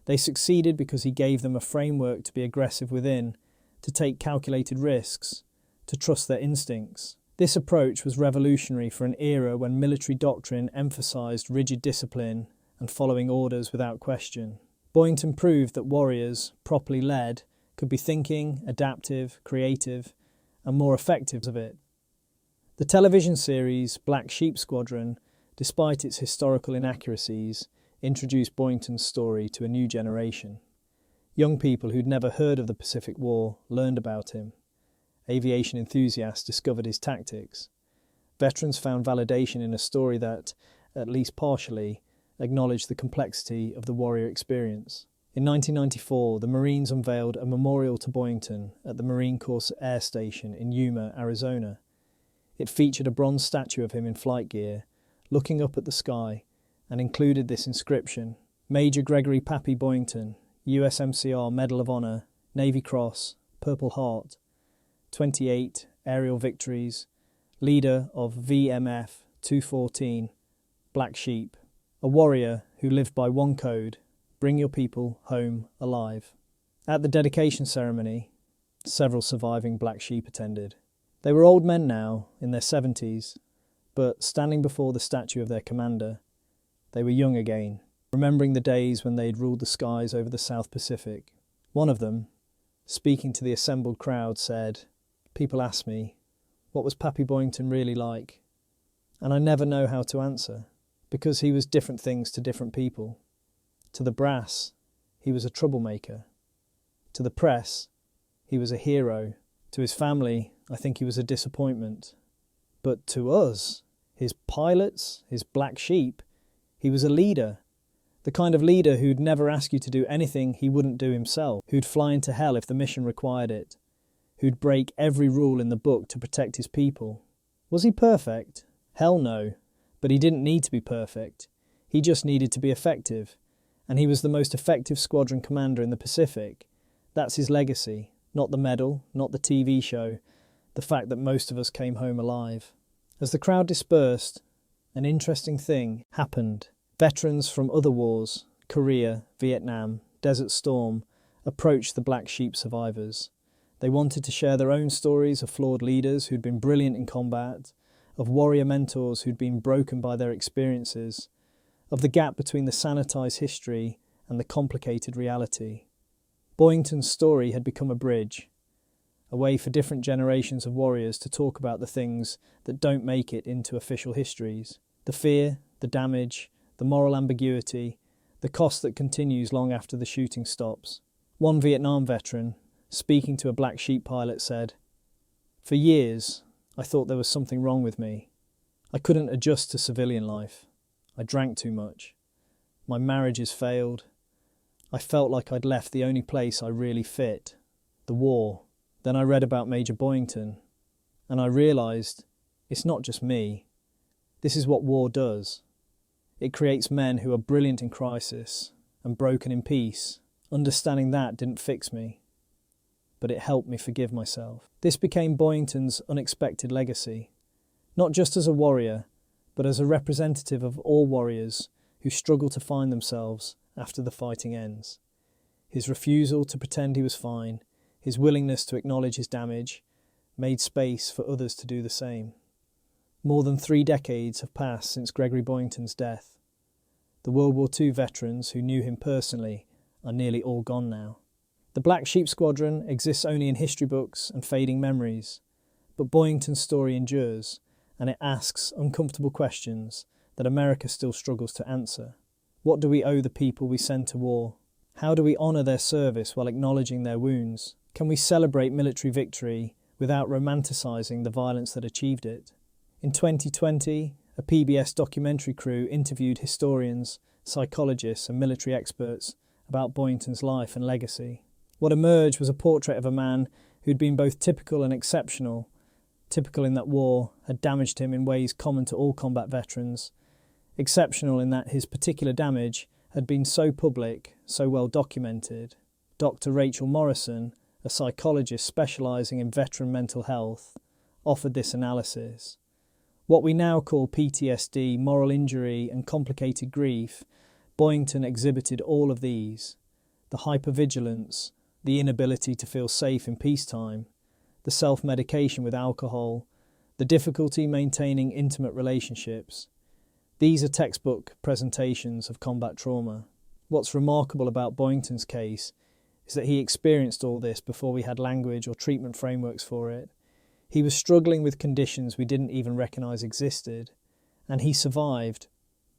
Speaker 1: They succeeded because he gave them a framework to be aggressive within, to take calculated risks, to trust their instincts. This approach was revolutionary for an era when military doctrine emphasised rigid discipline and following orders without question. Boyington proved that warriors, properly led, could be thinking, adaptive, creative, and more effective of it. The television series Black Sheep Squadron, despite its historical inaccuracies, introduced Boyington's story to a new generation. Young people who'd never heard of the Pacific War learned about him. Aviation enthusiasts discovered his tactics. Veterans found validation in a story that, at least partially, acknowledged the complexity of the warrior experience. In 1994, the Marines unveiled a memorial to Boyington at the Marine Corps Air Station in Yuma, Arizona. It featured a bronze statue of him in flight gear, looking up at the sky, and included this inscription: Major Gregory Pappy Boyington, USMCR Medal of Honor, Navy Cross, Purple Heart, 28 aerial victories, leader of VMF 214, Black Sheep, a warrior who lived by one code: bring your people home alive. At the dedication ceremony, several surviving Black Sheep attended. They were old men now, in their 70s, but standing before the statue of their commander, they were young again, remembering the days when they'd ruled the skies over the South Pacific. One of them, speaking to the assembled crowd, said, "People ask me, what was Pappy Boyington really like? And I never know how to answer, because he was different things to different people. To the brass, he was a troublemaker. To the press, he was a hero. To his family, I think he was a disappointment. But to us, his pilots, his Black Sheep, he was a leader. The kind of leader who'd never ask you to do anything he wouldn't do himself, who'd fly into hell if the mission required it, who'd break every rule in the book to protect his people. Was he perfect? Hell no, but he didn't need to be perfect. He just needed to be effective, and he was the most effective squadron commander in the Pacific. That's his legacy, not the medal, not the TV show, the fact that most of us came home alive. As the crowd dispersed, an interesting thing happened. Veterans from other wars, Korea, Vietnam, Desert Storm, approached the Black Sheep survivors. They wanted to share their own stories of flawed leaders who'd been brilliant in combat, of warrior mentors who'd been broken by their experiences, of the gap between the sanitized history and the complicated reality. Boyington's story had become a bridge, a way for different generations of warriors to talk about the things that don't make it into official histories. The fear, the damage, the moral ambiguity, the cost that continues long after the shooting stops. One Vietnam veteran, speaking to a Black Sheep pilot, said, "For years, I thought there was something wrong with me. I couldn't adjust to civilian life. I drank too much. My marriages failed. I felt like I'd left the only place I really fit, the war. Then I read about Major Boyington, and I realised it's not just me. This is what war does. It creates men who are brilliant in crisis and broken in peace. Understanding that didn't fix me, but it helped me forgive myself." This became Boyington's unexpected legacy, not just as a warrior, but as a representative of all warriors who struggle to find themselves after the fighting ends. His refusal to pretend he was fine, his willingness to acknowledge his damage, made space for others to do the same. More than 3 decades have passed since Gregory Boyington's death. The World War II veterans who knew him personally are nearly all gone now. The Black Sheep Squadron exists only in history books and fading memories, but Boyington's story endures, and it asks uncomfortable questions that America still struggles to answer. What do we owe the people we send to war? How do we honour their service while acknowledging their wounds? Can we celebrate military victory without romanticising the violence that achieved it? In 2020, a PBS documentary crew interviewed historians, psychologists and military experts about Boyington's life and legacy. What emerged was a portrait of a man who'd been both typical and exceptional. Typical in that war had damaged him in ways common to all combat veterans. Exceptional in that his particular damage had been so public, so well documented. Dr. Rachel Morrison, a psychologist specialising in veteran mental health, offered this analysis. What we now call PTSD, moral injury and complicated grief, Boyington exhibited all of these. The hypervigilance, the inability to feel safe in peacetime, the self-medication with alcohol, the difficulty maintaining intimate relationships. These are textbook presentations of combat trauma. What's remarkable about Boyington's case is that he experienced all this before we had language or treatment frameworks for it. He was struggling with conditions we didn't even recognise existed, and he survived,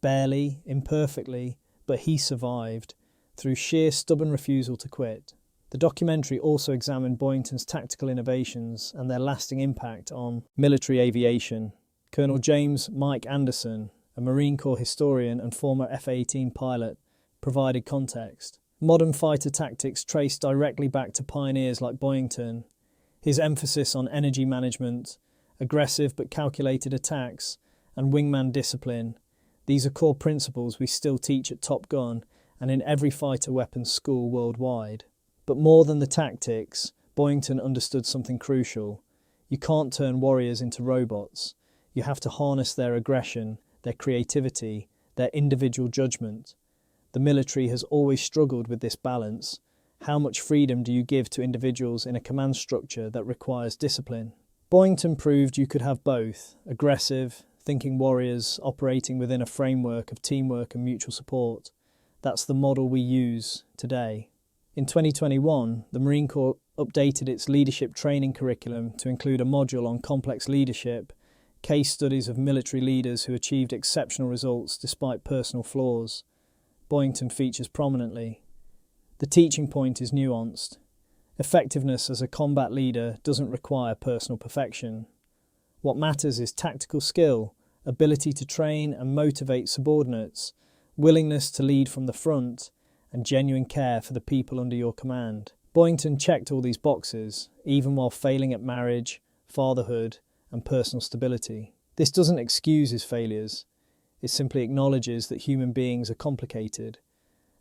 Speaker 1: barely, imperfectly, but he survived, through sheer stubborn refusal to quit. The documentary also examined Boyington's tactical innovations and their lasting impact on military aviation. Colonel James Mike Anderson, a Marine Corps historian and former F-18 pilot, provided context. Modern fighter tactics trace directly back to pioneers like Boyington. His emphasis on energy management, aggressive but calculated attacks, and wingman discipline. These are core principles we still teach at Top Gun and in every fighter weapons school worldwide. But more than the tactics, Boyington understood something crucial. You can't turn warriors into robots. You have to harness their aggression, their creativity, their individual judgment. The military has always struggled with this balance. How much freedom do you give to individuals in a command structure that requires discipline? Boyington proved you could have both, aggressive, thinking warriors operating within a framework of teamwork and mutual support. That's the model we use today. In 2021, the Marine Corps updated its leadership training curriculum to include a module on complex leadership, case studies of military leaders who achieved exceptional results despite personal flaws. Boyington features prominently. The teaching point is nuanced. Effectiveness as a combat leader doesn't require personal perfection. What matters is tactical skill, ability to train and motivate subordinates, willingness to lead from the front, and genuine care for the people under your command. Boyington checked all these boxes, even while failing at marriage, fatherhood, and personal stability. This doesn't excuse his failures. It simply acknowledges that human beings are complicated,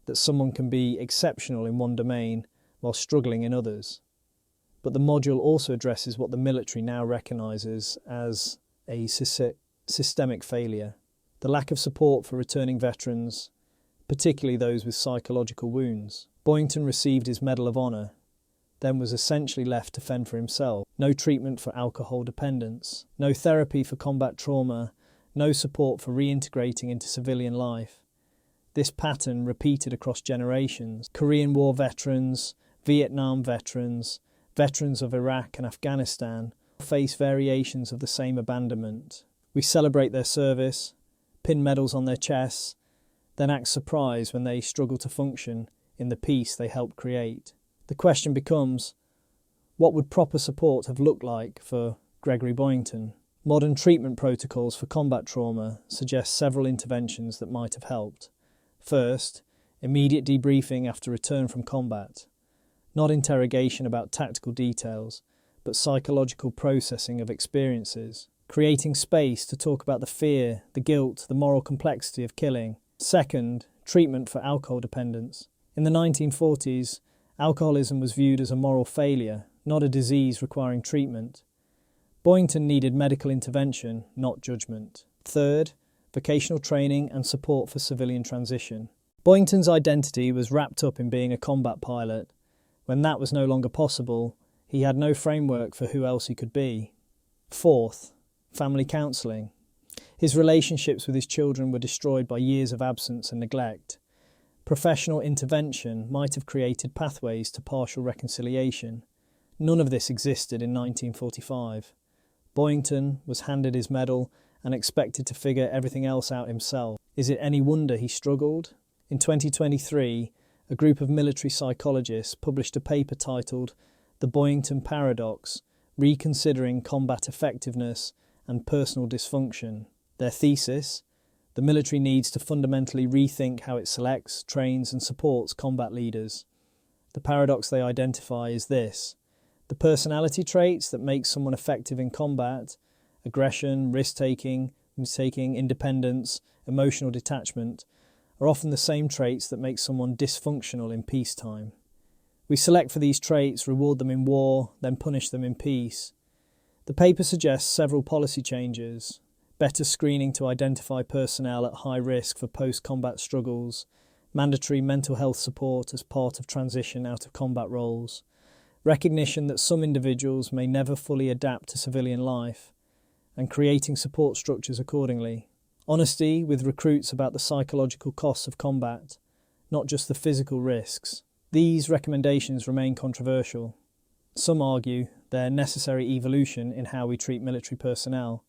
Speaker 1: that someone can be exceptional in one domain while struggling in others. But the module also addresses what the military now recognises as a systemic failure. The lack of support for returning veterans, particularly those with psychological wounds. Boyington received his Medal of Honour, then was essentially left to fend for himself. No treatment for alcohol dependence, no therapy for combat trauma, no support for reintegrating into civilian life. This pattern repeated across generations. Korean War veterans, Vietnam veterans, veterans of Iraq and Afghanistan face variations of the same abandonment. We celebrate their service, pin medals on their chests, then act surprised when they struggle to function in the peace they helped create. The question becomes, what would proper support have looked like for Gregory Boyington? Modern treatment protocols for combat trauma suggest several interventions that might have helped. First, immediate debriefing after return from combat. Not interrogation about tactical details, but psychological processing of experiences. Creating space to talk about the fear, the guilt, the moral complexity of killing. Second, treatment for alcohol dependence. In the 1940s, alcoholism was viewed as a moral failure, not a disease requiring treatment. Boyington needed medical intervention, not judgment. Third, vocational training and support for civilian transition. Boyington's identity was wrapped up in being a combat pilot. When that was no longer possible, he had no framework for who else he could be. Fourth, family counselling. His relationships with his children were destroyed by years of absence and neglect. Professional intervention might have created pathways to partial reconciliation. None of this existed in 1945. Boyington was handed his medal and expected to figure everything else out himself. Is it any wonder he struggled? In 2023, a group of military psychologists published a paper titled The Boyington Paradox, Reconsidering Combat Effectiveness and Personal Dysfunction. Their thesis: the military needs to fundamentally rethink how it selects, trains and supports combat leaders. The paradox they identify is this: the personality traits that make someone effective in combat, aggression, risk-taking, independence, emotional detachment, are often the same traits that make someone dysfunctional in peacetime. We select for these traits, reward them in war, then punish them in peace. The paper suggests several policy changes: better screening to identify personnel at high risk for post-combat struggles, mandatory mental health support as part of transition out of combat roles, recognition that some individuals may never fully adapt to civilian life, and creating support structures accordingly. Honesty with recruits about the psychological costs of combat, not just the physical risks. These recommendations remain controversial. Some argue they're necessary evolution in how we treat military personnel.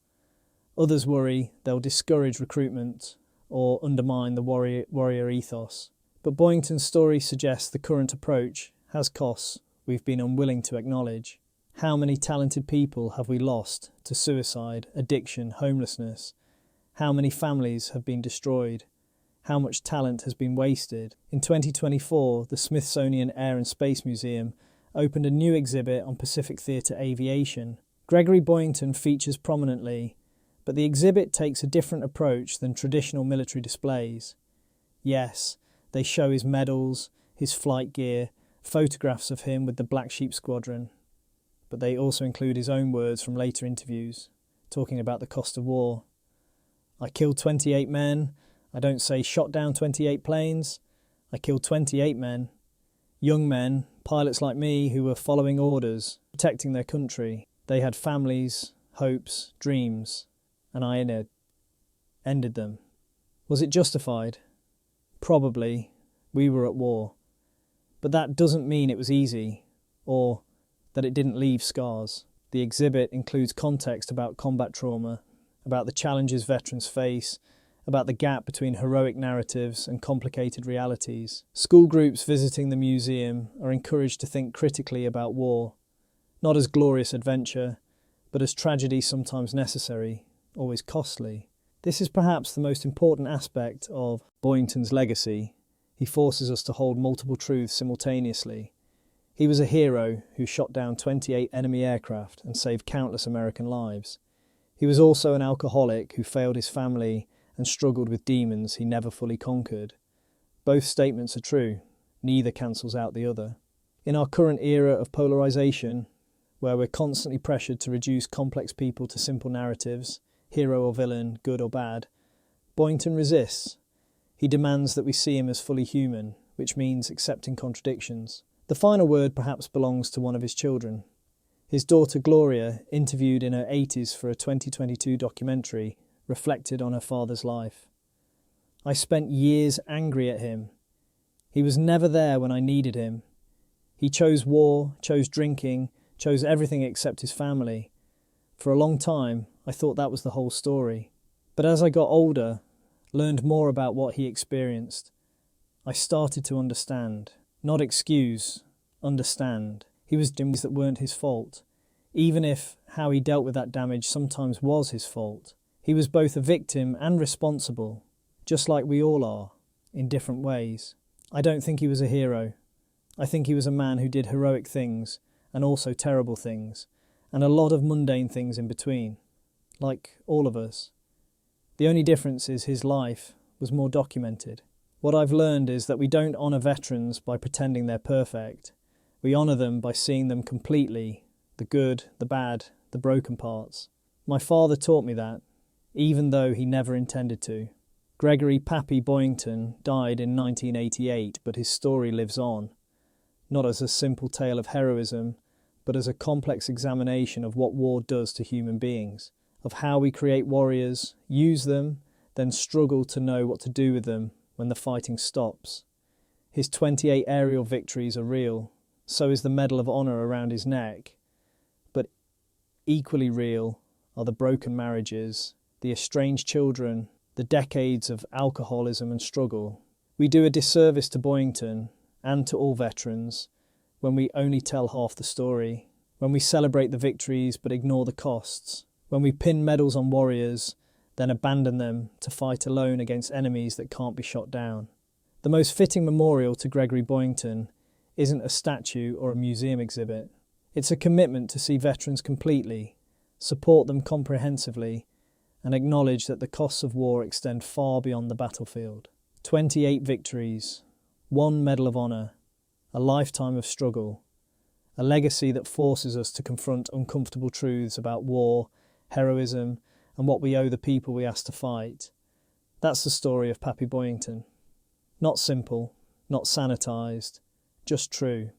Speaker 1: Others worry they'll discourage recruitment or undermine the warrior ethos. But Boyington's story suggests the current approach has costs we've been unwilling to acknowledge. How many talented people have we lost to suicide, addiction, homelessness? How many families have been destroyed? How much talent has been wasted? In 2024, the Smithsonian Air and Space Museum opened a new exhibit on Pacific Theatre aviation. Gregory Boyington features prominently, but the exhibit takes a different approach than traditional military displays. Yes, they show his medals, his flight gear, photographs of him with the Black Sheep Squadron, but they also include his own words from later interviews, talking about the cost of war. I killed 28 men. I don't say shot down 28 planes. I killed 28 men. Young men, pilots like me who were following orders, protecting their country. They had families, hopes, dreams, and I ended them. Was it justified? Probably. We were at war. But that doesn't mean it was easy, or that it didn't leave scars. The exhibit includes context about combat trauma, about the challenges veterans face, about the gap between heroic narratives and complicated realities. School groups visiting the museum are encouraged to think critically about war, not as glorious adventure, but as tragedy sometimes necessary, always costly. This is perhaps the most important aspect of Boyington's legacy. He forces us to hold multiple truths simultaneously. He was a hero who shot down 28 enemy aircraft and saved countless American lives. He He was also an alcoholic who failed his family and struggled with demons he never fully conquered. Both statements are true. Neither cancels out the other. In our current era of polarisation, where we're constantly pressured to reduce complex people to simple narratives, hero or villain, good or bad, Boyington resists. He demands that we see him as fully human, which means accepting contradictions. The final word perhaps belongs to one of his children. His daughter Gloria, interviewed in her 80s for a 2022 documentary, reflected on her father's life. I spent years angry at him. He was never there when I needed him. He chose war, chose drinking, chose everything except his family. For a long time, I thought that was the whole story. But as I got older, learned more about what he experienced, I started to understand. Not excuse, understand. He was doing things that weren't his fault, even if how he dealt with that damage sometimes was his fault. He was both a victim and responsible, just like we all are, in different ways. I don't think he was a hero. I think he was a man who did heroic things and also terrible things, and a lot of mundane things in between, like all of us. The only difference is his life was more documented. What I've learned is that we don't honour veterans by pretending they're perfect. We honour them by seeing them completely, the good, the bad, the broken parts. My father taught me that, even though he never intended to. Gregory Pappy Boyington died in 1988, but his story lives on, not as a simple tale of heroism, but as a complex examination of what war does to human beings, of how we create warriors, use them, then struggle to know what to do with them when the fighting stops. His 28 aerial victories are real, so is the Medal of Honor around his neck, but equally real are the broken marriages, the estranged children, the decades of alcoholism and struggle. We do a disservice to Boyington and to all veterans when we only tell half the story, when we celebrate the victories but ignore the costs, when we pin medals on warriors, then abandon them to fight alone against enemies that can't be shot down. The most fitting memorial to Gregory Boyington isn't a statue or a museum exhibit. It's a commitment to see veterans completely, support them comprehensively, and acknowledge that the costs of war extend far beyond the battlefield. 28 victories, 1 Medal of Honor, a lifetime of struggle, a legacy that forces us to confront uncomfortable truths about war, heroism, and what we owe the people we asked to fight. That's the story of Pappy Boyington. Not simple, not sanitised, just true.